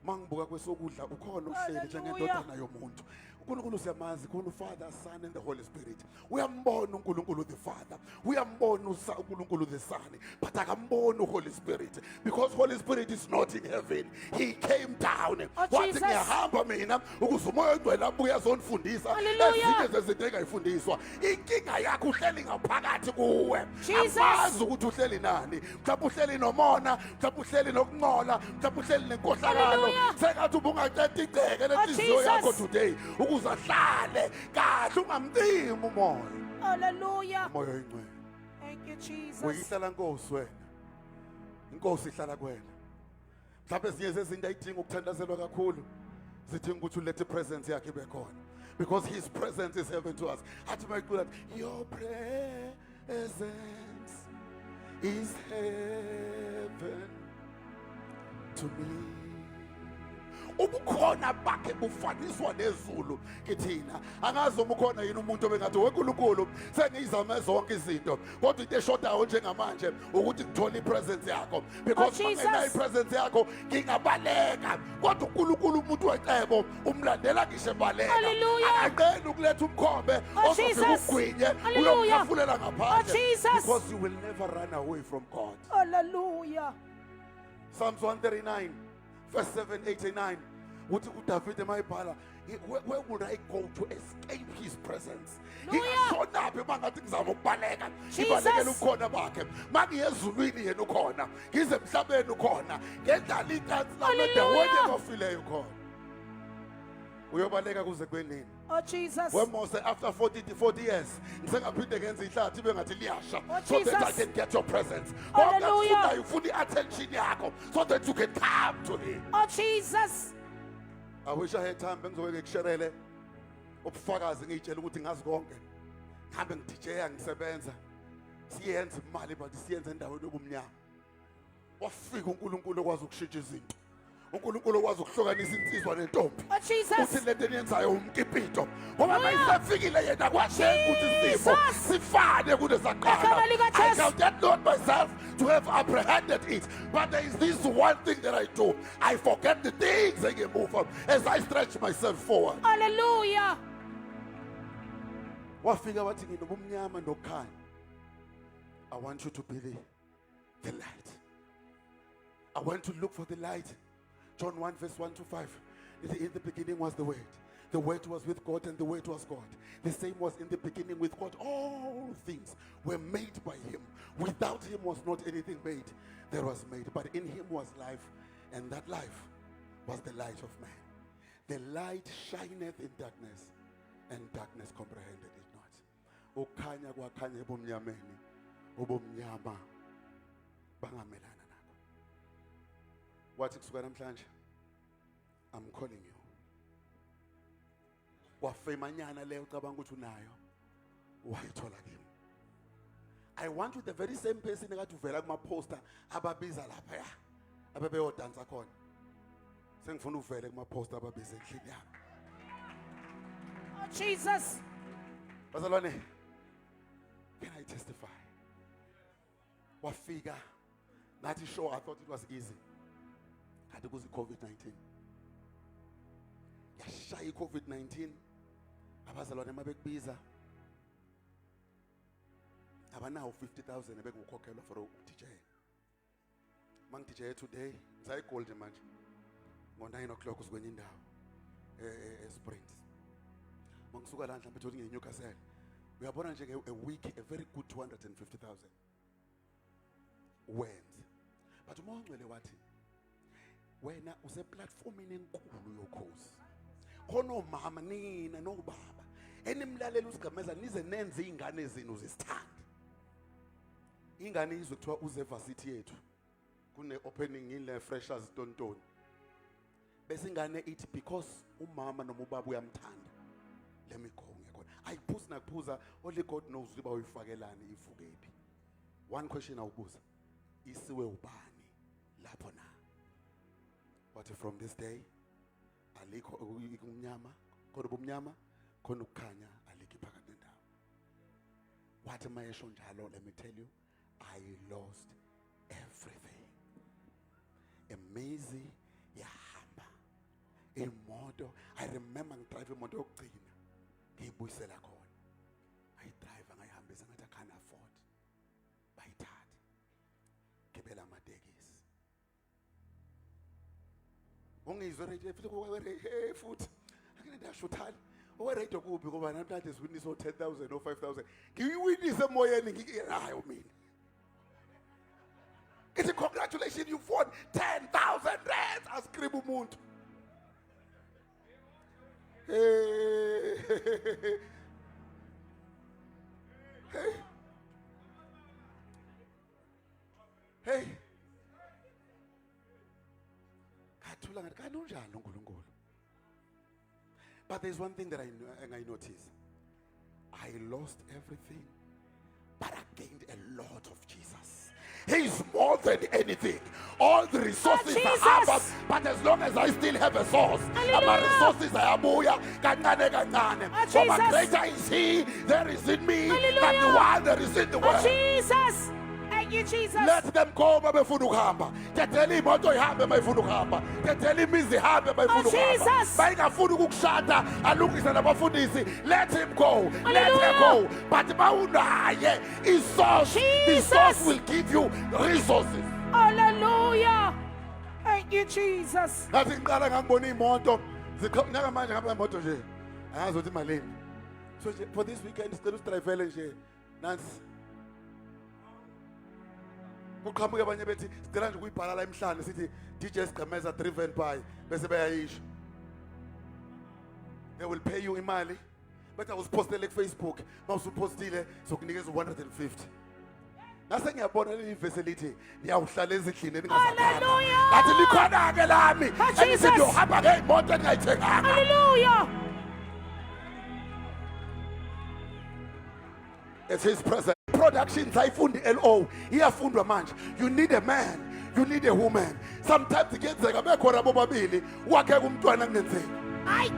Mangibuka kwesokudla ukhona uhleli njengendodana yomuntu. uNkulunkulu siyamazi khona uFather, Son and the Holy Spirit. Uyambona uNkulunkulu the Father, uyambona uNkulunkulu the Son, but akambona uHoly Spirit, because Holy Spirit is not in heaven. He came down. Wathi ngiyahamba mina ukuze umoya ongcwele abuye azonifundisa ezinye zezinto engayifundiswa. Inkinga yakho uhleli ngaphakathi kuwe. Amazi ukuthi uhleli nani. Mhlawumbe uhleli nomona, mhlawumbe uhleli nokunqola, mhlawumbe uhleli nenkohlakalo. Sengathi ubungaqeda igceke lenhliziyo yakho today. Uzahlale kahle ungamcimi umoya. Hallelujah. Umoya oyingcwele. Thank you, Jesus. Uyihlala Nkosi wena. Inkosi ihlala kuwena. Mhlawumbe ezinye zezinto ayidinga ukuthandazelwa kakhulu. Zidinga ukuthi ulethe presence yakhe ibe khona. Because his presence is heaven to us. Athi mayicula your presence is heaven to me. ubukhona bakhe bufaniswa nezulu kithina. Angazi uma ukhona yini umuntu obengathi weNkulunkulu sengizame zonke izinto kodwa into eshodayo njengamanje ukuthi ngithola ipresence yakho, because Jesus. mangena ipresence yakho ngingabaleka, kodwa uNkulunkulu umuntu wecebo umlandela ngisho ebaleka. Hallelujah. Akaqeni ukuletha umkhombe ozofika Jesus. ugwinye Hallelujah. uyomkhafulela ngaphandle, Jesus. because you will never run away from God. Hallelujah. Psalms 139 verse 7, 8 and 9. Uthi uDavid emayibhala, where would I go to escape his presence? Ngingashonaphi mangathi ngizama ukubaleka, ngibalekela ukhona bakhe. Mangiye ezulwini yena ukhona, ngize emhlabeni ukhona, ngendlala icansi lami ndawonye bafileyo khona. Uyobaleka kuze kwenini? Oh Jesus. When Moses after 40 years ngisengaphinde ngenza ihlathi bengathi liyasha, Oh, so that I Jesus. can get your presence. Hallelujah. Ngoba ufuna i-attention yakho so that you can come to him. Oh Jesus. I wish I had time bengizoke ngikusherele ubufakazi ngitshela ukuthi ngazi konke. Ngihambe ngidijeya ngisebenza. Siyenza imali but siyenza endaweni yobumnyama. Wafika uNkulunkulu okwazi ukushintsha izinto. uNkulunkulu okwazi ukuhlukanisa insizwa nentombi. Oh Jesus. Uthi lento eniyenzayo umkipito. Ngoba mayisefikile yena kwashenga ukuthi isifo sifane kunesaqala. I counted not myself to have apprehended it, but there is this one thing that I do. I forget the things I can move on as I stretch myself forward. Hallelujah. Wafika wathi nginobumnyama nokukhanya. I want you to be the light. I want to look for the light. John 1 verse 1 to 5. In the beginning was the Word. The Word was with God and the Word was God. The same was in the beginning with God. All things were made by him. Without him was not anything made that was made. But in him was life, and that life was the light of man. The light shineth in darkness, and darkness comprehended it not. Ukhanya kwakhanya ebumnyameni, ubumnyama bangamelana nako. Wathi kusuka namhlanje, I'm calling you. Wafemanyana leyo cabanga ukuthi unayo, wayithola kimi. I want you the very same person ekade uvela kuma poster ababiza lapha ya. Ababeyodansa khona. Sengifuna uvele kuma poster ababiza endlini yami. Oh Jesus. Bazalwane, can I testify? Wafika, nathi sure I thought it was easy. Kade kuzi COVID-19. Yashaya i-COVID-19. Abazalwane mabekubiza. Abanawo 50,000 ebekukhokhelwa for DJ. Mang DJ today, Gold manje. Ngo 9 o'clock usikwenye indawo. Springs. Mangisuka la mhlawumbe ethi ngeNewcastle. Uyabona nje a week a very good 250,000. Went. But uMongcwele wathi wena use platformini enkulu yokhozi. Khona omama nina nobaba enimlalela usigameza nize nenze izingane zenu zisithanda. Ingane izwe kuthiwa uzevarsity yethu kune opening ile freshers Tontoni. Bese ingane ithi because umama noma ubaba uyamthanda. Let me go ngekho. Ayiphuza nakuphuza only God knows ukuthi bayifakelani ivukephi. One question awubuza. Isiwe ubani lapho na? But from this day alikho umnyama, khona ubumnyama, khona ukukhanya alikho phakathi nendawo. Wathi mayesho njalo, let me tell you, I lost everything. Amazing yahamba. Imoto, I remember ngidrive imoto yokugcina. Ngiyibuyisela khona. Ayidrive ngayihambisa ngathi I can't afford. Bayithatha. Gibela amatekisi. Ungizwe radio futhi futhi. Akene ndashuthana. Owe radio kubi ngoba namhlanje siwinisa o 10,000 or 5,000. Ngiyiwinisa emoyeni ngikirayo mina. It's a congratulations, you won 10,000 rands. I scream umuntu. Hey. Hey. Hey. Kathula ngathi kanonjani uNkulunkulu. But there's one thing that I noticed. I lost everything, but I gained a lot of Jesus. He's more than anything. All the resources Jesus. are but as long as I still have a source, Hallelujah. resources ayabuya kancane kancane. Jesus. But greater is He that is in me than the Hallelujah. one that is in the Oh, world. Jesus. Thank you, Jesus. Let them go mabefuna ukuhamba. Tethela imoto ihambe mayifuna ukuhamba. Tethela imizi ihambe mayifuna ukuhamba. Jesus. Bayingafuna ukukushada alungise nabafundisi. Let him go. Let her Hallelujah. go. But mawunaye isource, the Jesus. source will give you resources. Hallelujah. Thank you, Jesus. Ngathi ngiqala ngangibona imoto zikhona manje ngapha imoto nje. Ayazi ukuthi malini. So nje for this weekend sicela usidrivele nje. Nansi kuqhamuke abanye bethi sicela nje ukuyibhala la emhlanje sithi DJ Sigqemeza driven by bese bayayisho. They will pay you imali. But I was posted like Facebook. Mawusupostile sokunikeza 150. Nase ngiyabona leli verse lithi niyawuhlala ezidlini ningazakhanga. Hallelujah. Ngathi likhona ke lami. Oh, Jesus. Angithi ngiyohamba ngeimoto engayithenganga. Hallelujah. It's his presence. Productions ayifundi LO iyafundwa manje. You need a man, you need a woman. Sometimes kuyenzeka bekhona bobabili wakhe umntwana kungenzeki. Ay.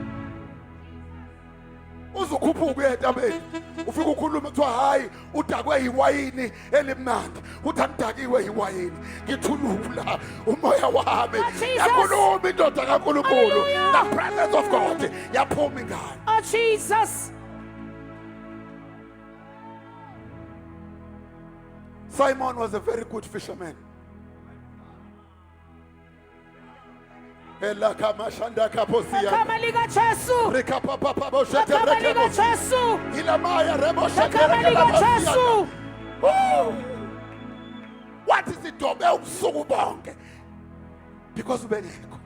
Uzukhuphuka etabeni ufika ukhuluma kuthiwa hayi udakwe yiwayini elimnandi uthi angidakiwe yiwayini ngithulula umoya wami Jesus. yakhuluma indoda kaNkulunkulu. Hallelujah. The presence of God yaphuma ingane. Oh, Jesus. Simon was a very good fisherman. Ela kama shanda kaposia. Igama lika Jesu. Reka papa papa shete Igama reke lika bosi. Jesu. Ila maya rebo shete Igama reke lika bosi. Jesu. What is it dobe ubusuku bonke? Because ubengekho.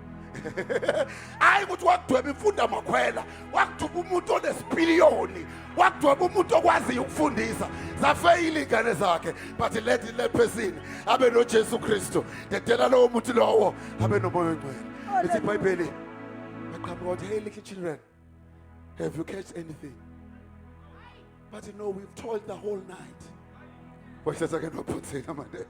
Hayi ukuthi wakudweba imfundo amakhwela, wakudweba umuntu onesipiliyoni, wakudweba umuntu okwaziyo ukufundisa. Zafeyila ingane zakhe, but let person abe no Jesu Kristu. Dedela lowo muntu lowo abe nomoya ongcwele. It's in Bible. About hey little children, have you catch anything? But you know we've toiled the whole night. Why says I cannot put say my dad?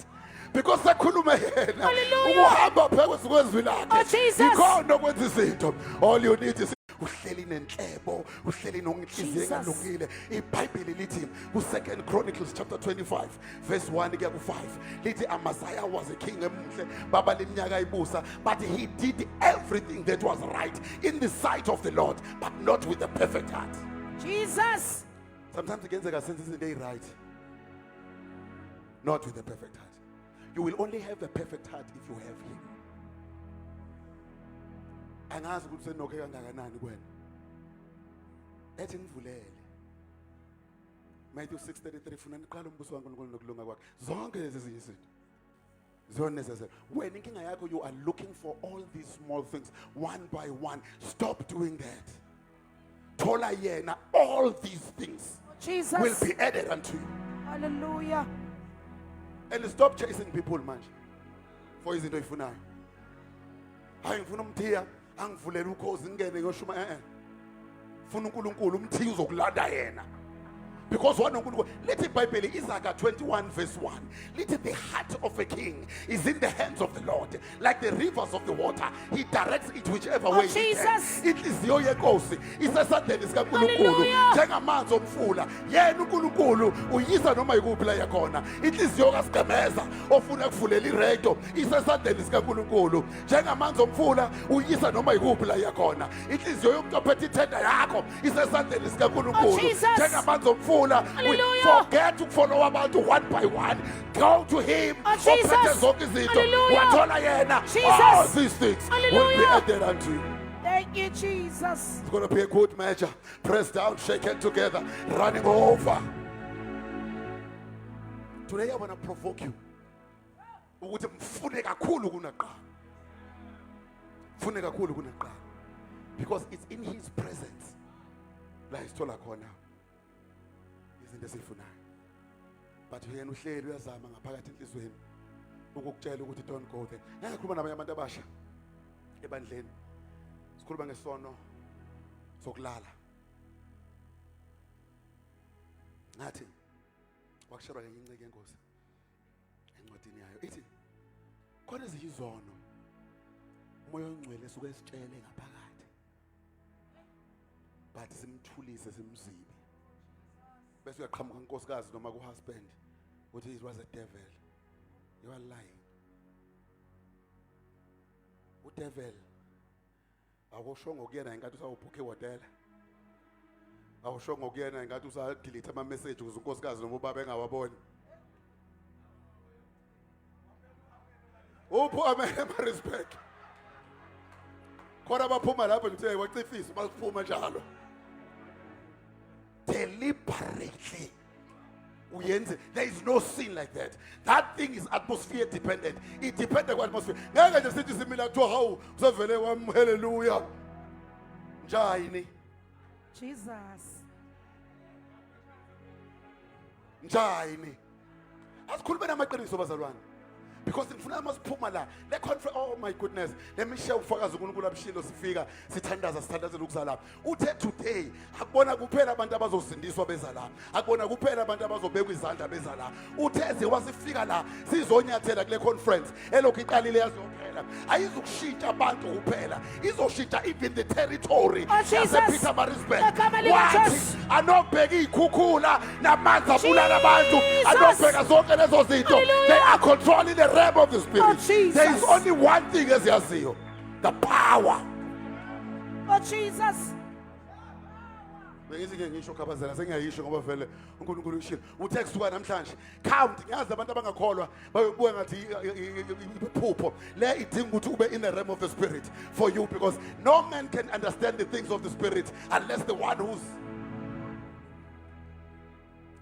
Because sakhuluma yena. Hallelujah. Uhamba phakathi kwezwi lakhe. Oh, Jesus. Ikhona okwenza izinto. All you need is uhleli nenhlebo, uhleli nonhliziyo Jesus. engalungile. iBhayibheli lithi ku2 Chronicles chapter 25 verse 1 kuya ku5 lithi Amaziah was a king emuhle baba leminyaka ibusa, but he did everything that was right in the sight of the Lord, but not with a perfect heart. Jesus. Sometimes kuyenzeka senze izinto eziright, not with a perfect heart. You will only have a perfect heart if you have him. Angazi ukuthi senokhe kangakanani kwena. Ethi ngivulele. Matthew 6:33 funa niqala umbuso kaNkulunkulu nokulunga kwakhe. Zonke lezi izinto. Zona necessary. When inkinga yakho you are looking for all these small things one by one. Stop doing that. Thola yena, all these things Jesus. will be added unto you. Hallelujah. And stop chasing people manje for izinto oyifunayo. Hayi ngifuna umthiya angivulela ukhozi ngene ngiyoshuma Funa uNkulunkulu umthiya uzokulanda yena. Because one uNkulunkulu lithi iBhayibheli Isaiah 21 verse 1 lithi the heart of a king is in the hands of the Lord, like the rivers of the water he directs it whichever way he Jesus. can. Inhliziyo yenkosi isesandleni sikaNkulunkulu Hallelujah. njengamanzi omfula. Yena uNkulunkulu uyisa noma yikuphi la yakhona. Inhliziyo kaSigqemeza ofuna ukuvulela iredo isesandleni sikaNkulunkulu njengamanzi omfula uyisa noma yikuphi la yakhona. Inhliziyo yomuntu ophethe ithenda yakho isesandleni sikaNkulunkulu Jesus. njengamanzi omfula. Hallelujah. Forget to follow abantu one by one. Go to him. Jesus. Ophethe zonke izinto. Hallelujah. Wathola yena. Jesus. All these things will be Hallelujah. added unto you. Thank you, Jesus. It's going to be a good measure. Pressed down, shaken together, running over. Today I want to provoke you. Ukuthi mfune kakhulu kunaqala. Mfune kakhulu kunaqala. Because it's in his presence. La isithola khona izinto esifunayo. But yena uhleli uyazama ngaphakathi enhlizweni ukukutshela ukuthi don't go there. Ngeke ngikhuluma nabanye abantu abasha ebandleni. Sikhuluma ngesono sokulala. Ngathi wakusherwa ngenye inceke yenkosi. encwadini yayo ithi khona izizono umoya ongcwele esuke esitshele ngaphakathi but simthulise simzibe bese uyaqhamuka unkosikazi noma kuhusband uthi it was a devil. You are lying. Udevil awusho ngokuyena engathi usawubhukhe hotel. Awusho ngokuyena engathi usadelete ama message ukuze unkosikazi noma ubaba engawaboni. Upho amehema respect. Khona baphuma lapho nje wacifisa basiphuma njalo. Deliberately. There is no sin like that. That thing is atmosphere dependent. It depends on atmosphere. Ngeke nje sithi simila kuthiwa hawu usevele wami hallelujah. Njani? Jesus. Njani? Asikhulume namaqiniso bazalwane. Because ngifuna masiphuma la le conference, oh my goodness, let me share ufakazi uNkulunkulu abishilo sifika sithandazela ukuzala uthe today akubona kuphela abantu abazosindiswa beza la akubona kuphela abantu abazobekwa izandla beza la uthe wasifika la sizonyathela kule conference elokhu iqalile yazophela ayizukushintsha abantu kuphela izoshintsha even the territory yasePietermaritzburg wathi anobheka izikhukhula namanzi abulala abantu anobheka zonke lezo zinto they are controlling the realm of the spirit. There is only one thing as you see, the power. Oh Jesus. Bengizike ngisho khabazela sengiyayisho ngoba vele uNkulunkulu ushilo uthe kusuka namhlanje count ngiyazi abantu abangakholwa bayobuka ngathi iphupho le idinga ukuthi ube in the realm of the spirit for you because no man can understand the things of the spirit unless the one who's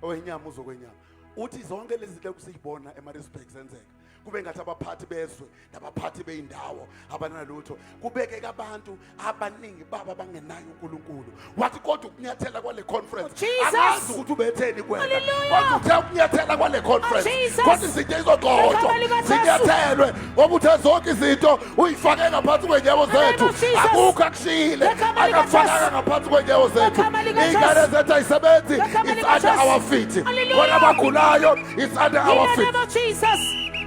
owenyama uzokwenyama uthi zonke lezi zinto kusiyibona eMaritzburg zenzeka kube ngathi abaphathi bezwe nabaphathi beindawo abanalutho kubekeke abantu abaningi baba bangenayo uNkulunkulu wathi kodwa ukunyathela kwale conference angazi ukuthi ubetheni kwena kodwa uthe ukunyathela kwale conference kodwa izinto izogcotshwa zinyathelwe ngoba uthe zonke izinto uyifake ngaphansi kwenyawo zethu akukho akushile akafakanga ngaphansi kwenyawo zethu ingane zethu ayisebenzi it's under our feet wona abagulayo it's under our feet Jesus.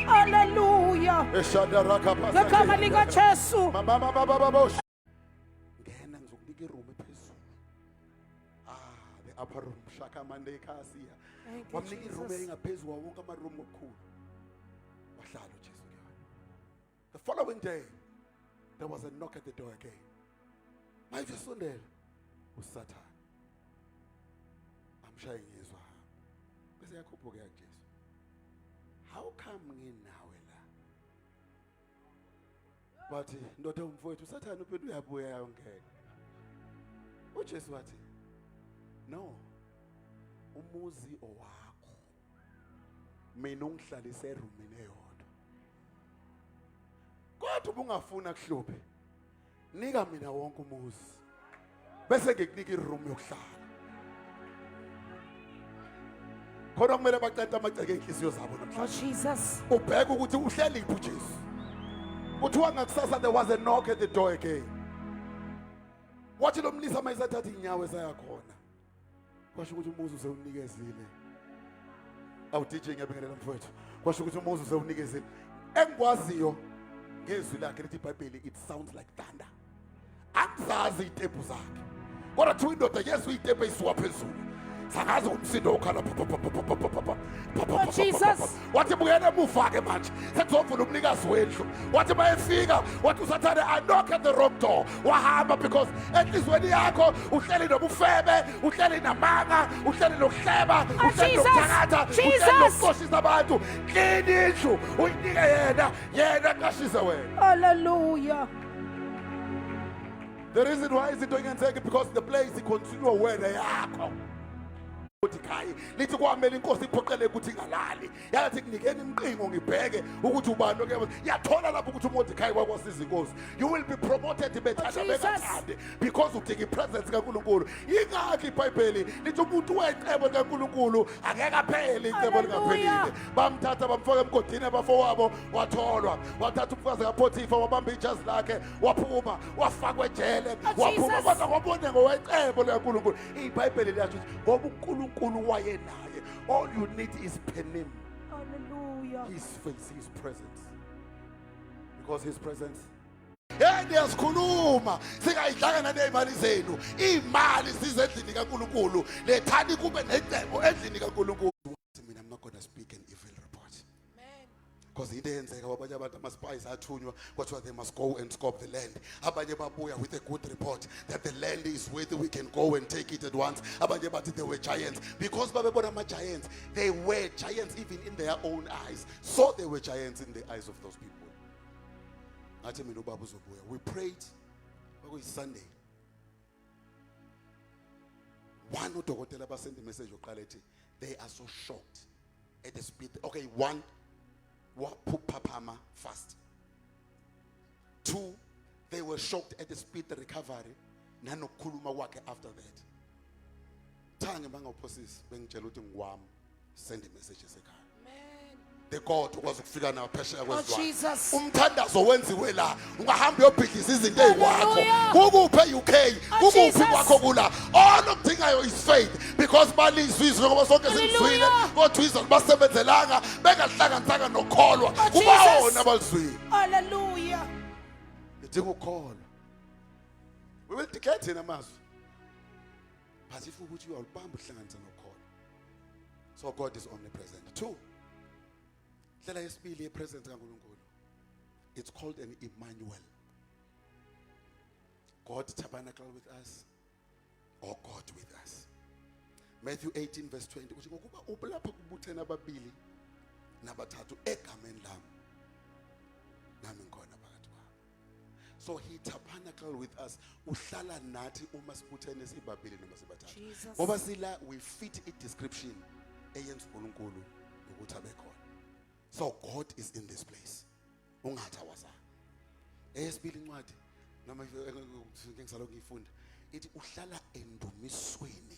Hallelujah. Ngegama lika Jesu. Ngena ngizokunika iroom ephezulu. The upper room shaka mande ekhasiya. Wamnika iroom engaphezulu wonke ama room okukhulu. Wahlala uJesu ke. The following day there was a knock at the door again. Manje sondela uSathane. Amshaya ngizwa. Bese yakhuphuka yaJesu. How come nginawe la? Bathi ndoda umfowethu uSathane uphinde uyabuya yongena. uJesu wathi no. Umuzi owakho. Mina ungihlalise erumini eyodwa. Kodwa ubungafuna kuhluphe. Nika mina wonke umuzi. Bese ngikunika iroom yokuhlala. Khona kumele bacenta amagceke enhliziyo zabo Oh namhlanje. Jesus. Ubheka ukuthi uhleliphi uJesu. Kuthiwa ngakusasa there was a knock at the door again. Wathi lo mlisa mayisathatha inyawo esayakhona. Kwasho ukuthi umuzi usewunikezile. Awu DJ ngiyabingelela mfowethu. Kwasho ukuthi umuzi usewunikezile. Engikwaziyo ngezwi lakhe lithi iBhayibheli it sounds like thunder. Akuzazi itempu zakhe. Kodwa thi indoda Yesu itempu isuka phezulu. Sangazi umsindo okhala Jesus. wathi buyena emuva ke manje sekuzovula umnikazi wendlu wathi mayefika wathi uSathane I knock at the wrong door wahamba because enhlizweni yakho uhleli nobufebe uhleli namanga uhleli nokuhleba uhleli nokuthakatha uhleli nokuqoshisa abantu klini indlu uyinike yena qashise wena. Hallelujah. The reason why is it doing it because the place is continue wena yakho. Uthi lithi kwamela inkosi iphoqele ukuthi ingalali yathi kunikeni imqingo ngibheke ukuthi ubani oke yathola lapho ukuthi uMordekhai wakwasiza inkosi you will be promoted bethanda bekathande because udinga ipresence kaNkulunkulu ingakho iBhayibheli lithi umuntu wecebo kaNkulunkulu angeke aphele icebo lingaphelile bamthatha bamfaka emgodini abafowabo watholwa wathatha umfazi kaPothifa wabamba ijazi lakhe waphuma wafakwa ejele waphuma kodwa kwabone ngowecebo likaNkulunkulu iBhayibheli liyathi ngoba uNkulunkulu waye naye all you need is penim. Hallelujah. Hallelujah. His face, His presence. Because His presence. Hey, niyasikhuluma singayidlanga nezimali zenu. Imali sizendlini kaNkulunkulu. Lethani kube necebo endlini kaNkulunkulu. Mina I'm not going to speak an evil report. Because into eyenzeka abanye abantu ama-spies athunywa kwathiwa they must go and scope the land. Abanye babuya with a good report that the land is worthy, we can go and take it at once. Abanye bathi they were giants. Because babebona ama-giants, they were giants even in their own eyes. So they were giants in the eyes of those people. Ngathi mina ubaba uzobuya. We prayed. Kwakuyi Sunday. One udokotela basend a message oqala ethi they are so shocked at the speed. Okay, one. Papama fast. 2, they were shocked at the speed the recovery. Nanokhuluma kwakhe after that. Thange bangaphosisi bengitshela ukuthi ngiwami send messages ekhaya. The God ukwazi ukufika nawo phesheya kwezizwe. Jesus. Umthandazo wenziwe la. Ungahamba uyobhidliza izinto eziwakho. Kukuphe UK, kukuphi kwakho kula. All okudingayo is faith because balizwe izwi ngoba sonke sizwile. Kodwa izwi basebenzelanga bengahlanganisanga nokholwa. Kubawona abalizwile. Hallelujah. Idinga ukholwa. We will declare thina amazwi. But if ukuthi uyalibamba uhlanganisa nokholwa. So God is omnipresent. 2. It's called an Emmanuel. God tabernacle with us, or God with us. Matthew 18 verse 20. So He tabernacle with us. Jesus. We fit a description. So God is in this place. Ungathawaza. Eyesibili incwadi noma ngisalo ngifunda ithi uhlala endumisweni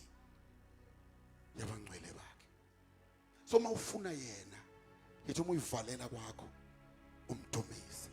yabangcwele bakhe. So mawufuna yena ithi uma uyivalela kwakho umdumise.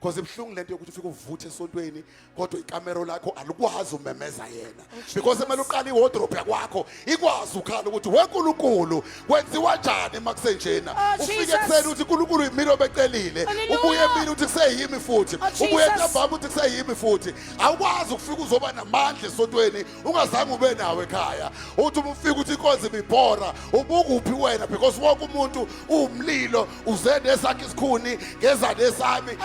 Because ibhlungu lento yokuthi ufike uvuthe esontweni kodwa ikamera lakho alikwazi umemeza yena. Because emele uqala iwardrobe yakwakho ikwazi ukhala ukuthi weNkulunkulu kwenziwa njani makusenjena. Ufike ekseni uthi uNkulunkulu yimilo becelile. Ubuye emini uthi kuseyimi futhi. Ubuye ntambama uthi kuseyimi futhi. Awukwazi ukufika uzoba namandla esontweni ungazange ube nawe ekhaya. Uthi uma ufika uthi inkonzo ibibhora ubukuphi wena because wonke umuntu uwumlilo uze nesakhe isikhuni ngeza nesami.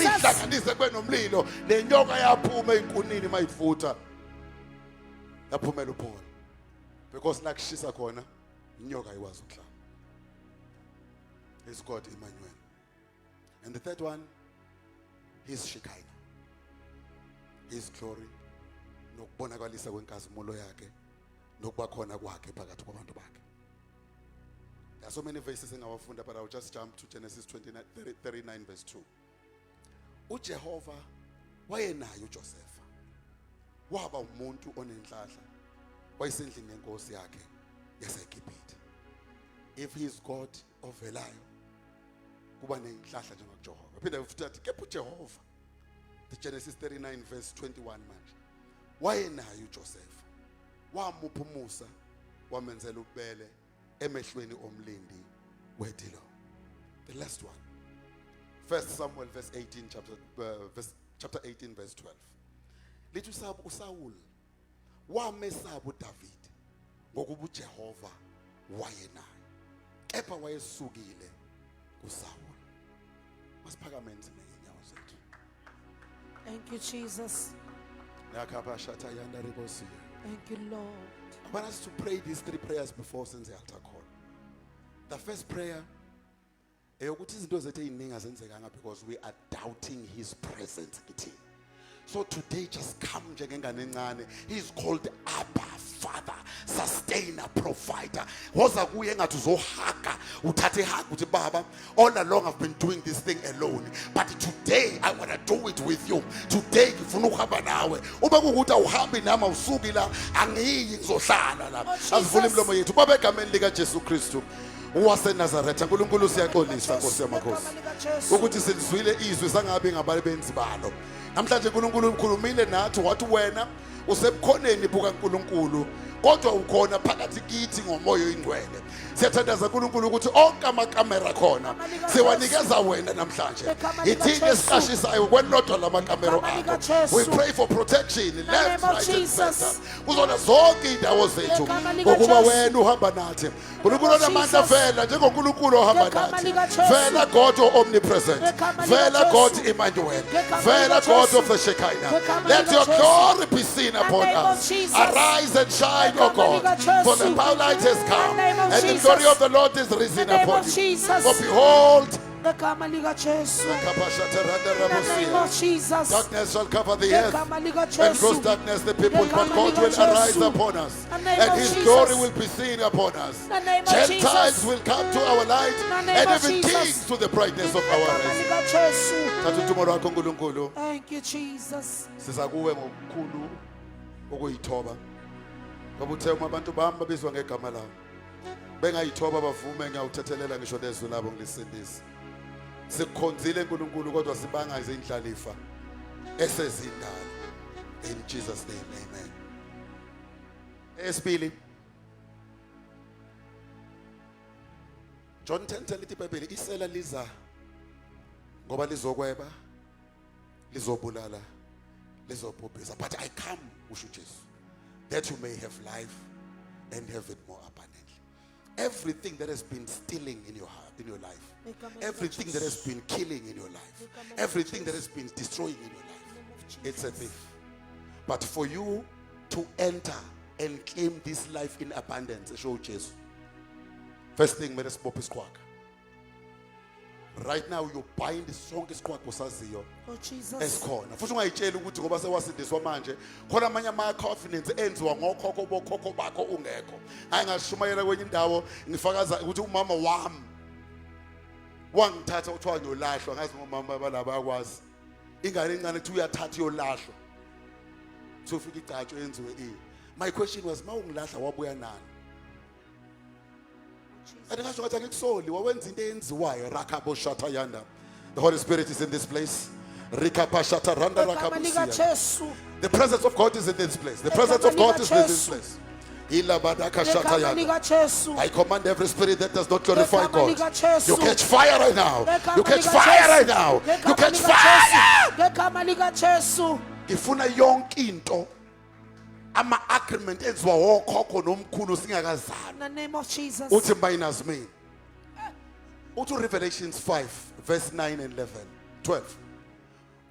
Hlanganise kwenomlilo nenyoka yaphuma enkunini mayifutha yaphumela uphona because la kushisa khona inyoka iwazi ukuhlala. Is God Emmanuel. And the third one, His Shekinah, His glory, nokubonakalisa kwenkazimulo yakhe nokuba khona kwakhe phakathi kwabantu bakhe. There are so many verses in our funda, but I'll just jump to Genesis 39 verse 2. uJehova wayenayo uJosepha waba umuntu onenhlahla wayesendlini yenkosi yakhe yaseGibhithe. If he is God ovelayo kuba nenhlahla njengoJehova. Phinde futhi athi kepha uJehova, the Genesis 39 verse 21 manje wayenayo uJosepha wamupha umusa wamenzela ubele emehlweni omlindi wedilo. The last one, 1 Samuel verse 18 chapter 18 verse 12. Lithi uSaul wamesaba uDavid ngokuba uJehova wayenaye kepha wayesukile kuSaul. Masiphakameni ngenyawo zethu. Thank you, Jesus. Thank you, Lord. I want us to pray these 3 prayers before since the altar call. The first prayer, because we are doubting His presence. So today just come. He's called Abba, Father, Sustainer, Provider. All along I've been doing this thing alone, but today I want to do it with you. Today waseNazaretha uNkulunkulu siyaxolisa Nkosi yamakhosi ukuthi silizwile izwi sangabe ngababenzi balo. Namhlanje uNkulunkulu ukhulumile nathi wathi wena usebukhoneni bukaNkulunkulu kodwa ukhona phakathi kithi ngomoya oyingcwele. Siyathandaza uNkulunkulu ukuthi onke amakamera khona siwanikeza wena namhlanje. Ithini esiqashisayo kwenodwa lamakamera akho. We pray for protection left, right and center. Kuzona zonke indawo zethu ngokuba wena uhamba nathi. uNkulunkulu onamandla vela njengoNkulunkulu ohamba nathi. Vela God omnipresent. Vela God Emmanuel. Vela God of the Shekinah. Let your glory be seen upon us. Arise and shine, O God, for the light has come, and the glory of the Lord is risen upon you. For behold, Ngegama lika Jesu. In the name darkness of Jesus. shall cover the earth, Ngegama lika and Jesu. gross darkness the people, but God will arise upon us, and His glory will be seen upon us. In the name of Gentiles Jesus. will come to our light, In the name and of even Jesus. kings to the brightness of our Ngegama rise. lika Jesu. Thatha udumo lwakho uNkulunkulu. Thank you, Jesus. Siza kuwe ngokukhulu ukuyithoba. Ngoba uthe uma abantu bami babizwa ngegama lawo bengayithoba bavume ngiyawuthethelela ngisho lezwi labo ngilisindise. Sikukhonzile uNkulunkulu kodwa sibangaze indlalifa esezindala. In Jesus name, amen. Esibili, John 10:10 lithi iBhayibheli isela liza ngoba lizokweba, lizobulala, lizobhubhisa. But I come, usho uJesu, that you may have life and have it more abundantly. Everything that has been stealing in your heart, in your life, everything that has been killing in your life, everything that has been destroying in your life, it's a thief. But for you to enter and claim this life in abundance, show Jesus. First thing, let us pop his quack. Right now you bind the strongest quack osaziyo. Oh Jesus. Esikhona futhi ungayitshela ukuthi ngoba sewasindiswa manje khona amanye ama confidence enziwa ngokhokho bokhokho bakho ungekho. Ayingashumayela kwenye indawo ngifakaza ukuthi umama wami wangithatha uthiwa ngiyolahlwa ngazi umama balaba yakwazi ingane encane kuthi uyathatha yolahlwa sofika icatsho yenziwe my question was mawungilahla wabuya nani andingasho ngathi angikusoli wawenza into eyenziwayo rakabo shata yanda. The Holy Spirit is in this place. Rikapa shata randa Ngegama lika rakabusia. Jesu. The presence of God is in this place. The presence of God is in this place. Ilabadaka shata Ngegama yanda. lika Jesu. I command every spirit that does not glorify Ngegama God. lika Jesu. You catch fire right now. Ngegama You catch lika fire Jesu. right now. You Ngegama catch lika fire. Jesu. Ngegama lika Jesu. Ifuna yonke into ama agreement enziwa wokhokho nomkhulu singakazana. In the name of Jesus. Uthi minus me. Uthi Revelations 5 verse 9 and 11, 12.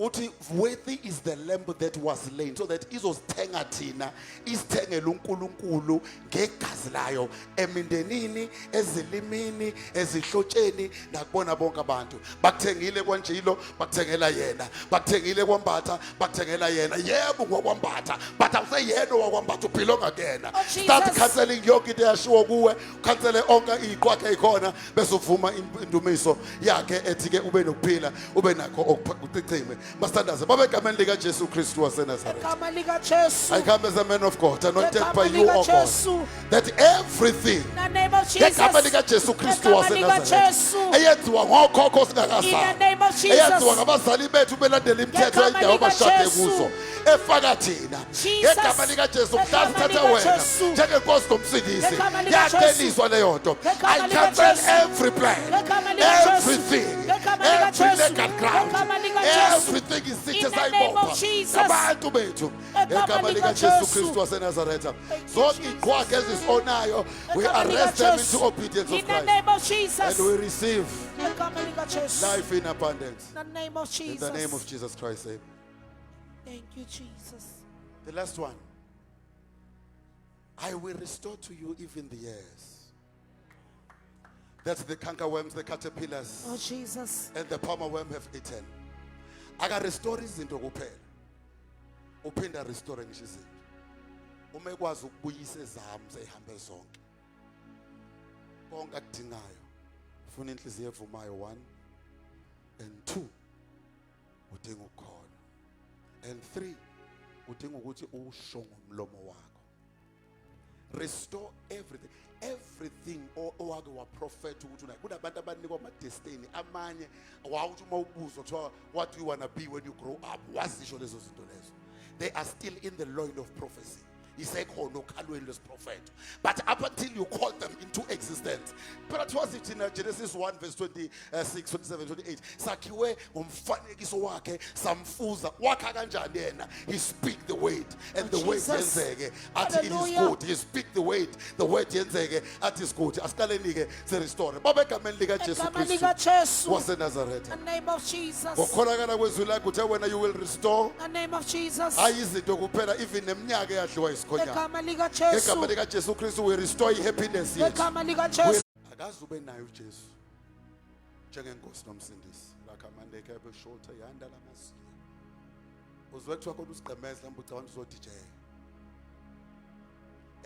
Uthi worthy is the lamb that was slain so that izosithenga thina isithengele uNkulunkulu ngegazi layo emindenini ezilimini ezihlotsheni nakubona bonke abantu bakuthengile kwanjilo bakuthengela yena bakuthengile kwambatha bakuthengela yena yebo ngokwambatha but awuseyena wakwambatha ubhilonga kuyena. Oh, Jesus. Start cancelling yonke into eyashiwo kuwe cancele onke iqwakhe ikhona bese uvuma indumiso yakhe ethi ke ube nokuphila ube nakho okucicime. Mastandaze baba egameni lika Jesu Kristu waseNazaretha. Ngegama lika Jesu. I come as a man of God anointed Ngegama by you, lika O God, Jesu. that everything In the name of Jesus. ngegama lika Jesu Kristu Ngegama lika waseNazaretha Jesu. eyenziwa ngokhokho In the singakazali name of Jesus. eyenziwa ngabazali bethu belandela imithetho Ngegama yendawo lika bashade Jesu. kuzo efaka thina Jesus. ngegama lika Jesu Ngegama mhla sithatha lika wena Jesu. njengenkosi nomsindisi Ngegama lika yaceliswa leyo nto. Ngegama I lika cancel Jesu. every plan, Ngegama lika Jesu. everything, Ngegama lika every Jesu. legal ground, Ngegama lika Jesu. everything is In sithe the name of sayibopha Jesus. abantu bethu Ngegama ngegama lika lika Jesu Jesu. Kristu waseNazaretha. Thank you, Zonke Jesus. iqwakhe ezisonayo we Ngegama lika arrest them Jesu. into obedience of In the Christ name of Jesus. and we receive Ngegama lika Jesu. life in abundance In the name of Jesus. in the name of Jesus Christ. Amen. Thank you, Jesus. The last one. I will restore to you even the years. That's the cankerworms, the caterpillars, Oh, Jesus. and the palmer worm have eaten. Aka restore izinto kuphela. Uphinda restore ngisho izinto. Uma ekwazi ukubuyisa ezami seyihambe zonke. Konke akudingayo. Ufuna inhliziyo evumayo 1 and 2. Udinga ukukhona. And 3 udinga ukuthi usho ngomlomo wakho. Restore everything. Everything owake waprofeta ukuthi una kunabantu abanikwa ama-destiny amanye wawuthi uma ubuzwa kuthiwa what do you want to be when you grow up wazisho lezo zinto lezo. They are still in the loin of prophecy. isekhona okhalweni lwesiprofeto. But up until you call them into existence, but was it in Genesis 1 verse 26, 27, 28, sakhiwe umfanekiso wakhe samfuza wakha kanjani yena? He speak the word and the word yenzeke athi it is good. He speak the word yenzeke athi is good. Asikaleni ke se restore baba egameni lika Jesu Kristu waseNazaretha. In the name of Jesus. Ngokholakala kwezwi lakhe uthe wena you will restore. In the name of Jesus. Ayizinto kuphela even neminyaka eyadliwa isikhonyana. Egama lika Jesu. Egama lika Jesu Kristu we restore happiness yethu. Egama lika Jesu. Akaze ube nayo uJesu njengenkosi nomsindisi lakamande kebe shoulder yanda lamasiya uzwe kuthiwa khona usigqemeza mhlawumbe ucabanga uzodijeka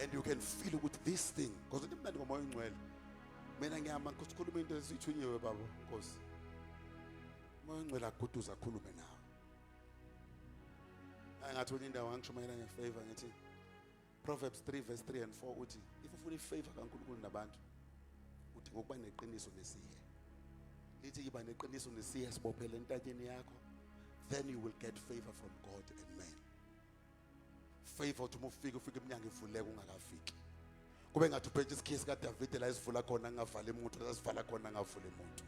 and you can feel ukuthi this thing because imnandi ngomoya ongcwele mina ngiyama ukukhuluma into esithunyiwe baba Nkosi umoya ongcwele aguduza akhulume nawe angathi wenye indawo angishumayela ngefavor ngithi Proverbs 3 verse 3 and 4 uthi if ufuna ifavor kaNkulunkulu nabantu uthi ngokuba neqiniso nesihe lithi iba neqiniso nesihe sibophele entanyeni yakho then you will get favor from God and man. Favor to ufike iminyango ivuleke ungakafiki kube ngathi uphethe isikhisi kaDavid la isivula khona ngavale umuntu la sivala khona ngavule umuntu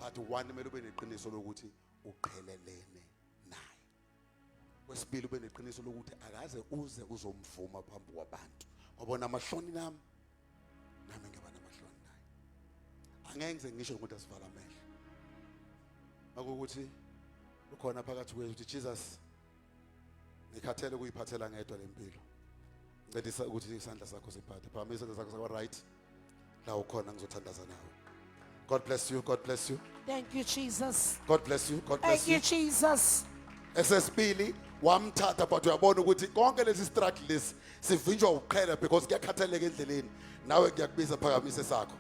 but one kumele ube neqiniso lokuthi uqhelelene naye. Wesibili ube neqiniso lokuthi akaze uze uzomvuma phambi kwabantu ngoba namahloni nami ngiba namahloni naye angeke ngize ngisho ukuthi asivala amehlo akukuthi ukhona phakathi kwethu uthi Jesus ngikhathele ukuyiphathela ngedwa lempilo ngicela ukuthi isandla sakho siphathe phakathi isandla sakho sakwa right la ukhona ngizothandaza nawe. God bless you. God bless you. Thank you, Jesus. God bless you. God bless Thank you. you, Jesus. Esesibili wamthatha but uyabona ukuthi konke lesi struggle lesi sivinjwa ukuqhela because kuyakhathaleka endleleni nawe kuyakubiza phakamise sakho.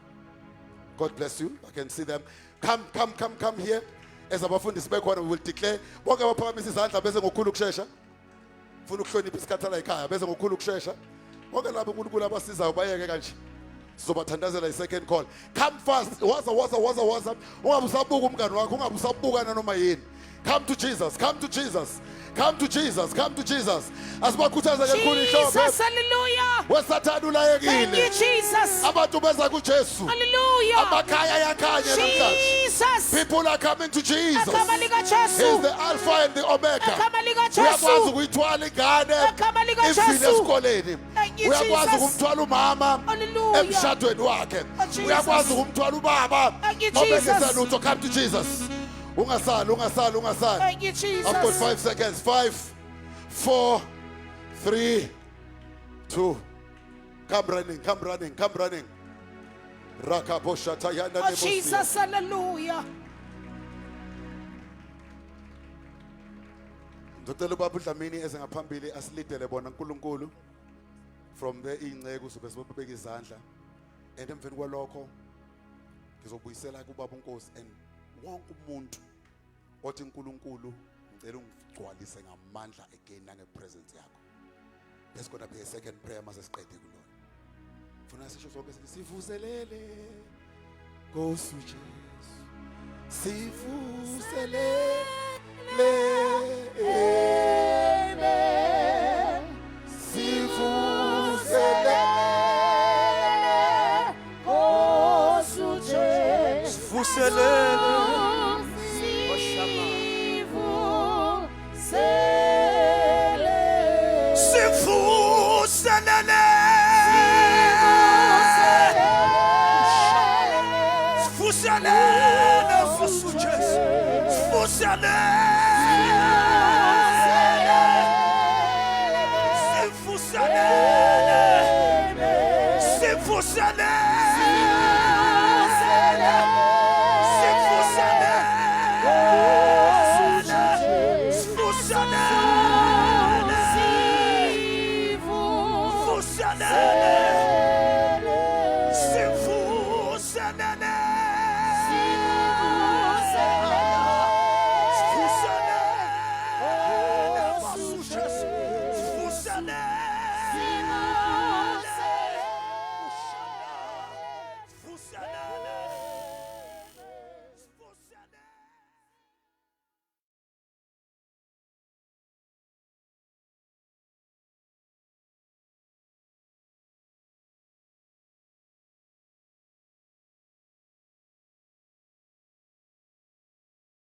God bless you. I can see them. Come here. As abafundisi bekhona we will declare bonke abaphakamisa izandla bese ngokukhulu ukusheshsha. Ufuna ukuhlonipha isikhathala ekhaya bese ngokukhulu ukusheshsha. Bonke labo uNkulunkulu abasizayo bayeke kanje. Sizobathandazela i-second call. Come fast. Waza. Ungabe usabuka umngane wakho, ungabe usabuka nanoma yini. Come to Jesus. Come to Jesus. Come to Jesus. Come to Jesus. Asibakhuthaza kakhulu ihlobo. Jesus, hallelujah. Wesathana Thank you, ulayekile. Jesus. Abantu beza kuJesu. Hallelujah. Amakhaya yakhanya namhlanje. Jesus. People are coming to Jesus. Egama lika Jesu. He's the Alpha and the Omega. Egama lika Jesu. Uyakwazi ukuyithwala ingane Egama lika ifile Jesu. esikoleni. Thank you, Uyakwazi Jesus. ukumthwala umama Hallelujah. emshadweni wakhe. Jesus. Uyakwazi ukumthwala ubaba. Thank you, Ngoba Jesus. ngesalutho come to Jesus. Ungasali. Thank you, Jesus. I've got 5 seconds. 5, 4, 3, 2. Come running. Rakaboshata yanda Oh, nemosia. Jesus, hallelujah. Ngicela ubaba uDlamini eze ngaphambili asilidele bona uNkulunkulu. From there ingceke sobe sibabeka izandla. And emveni kwalokho ngizobuyisela kubaba uNkosi and wonke umuntu othi uNkulunkulu ngicela ungigcwalise ngamandla again nangepresence yakho. There's going to be a second prayer mase siqede kulona. Funa sisho sonke sivuselele Nkosi uJesu. Sivuselele amen. Sivuselele Nkosi uJesu. Vuselele. Sivuselele.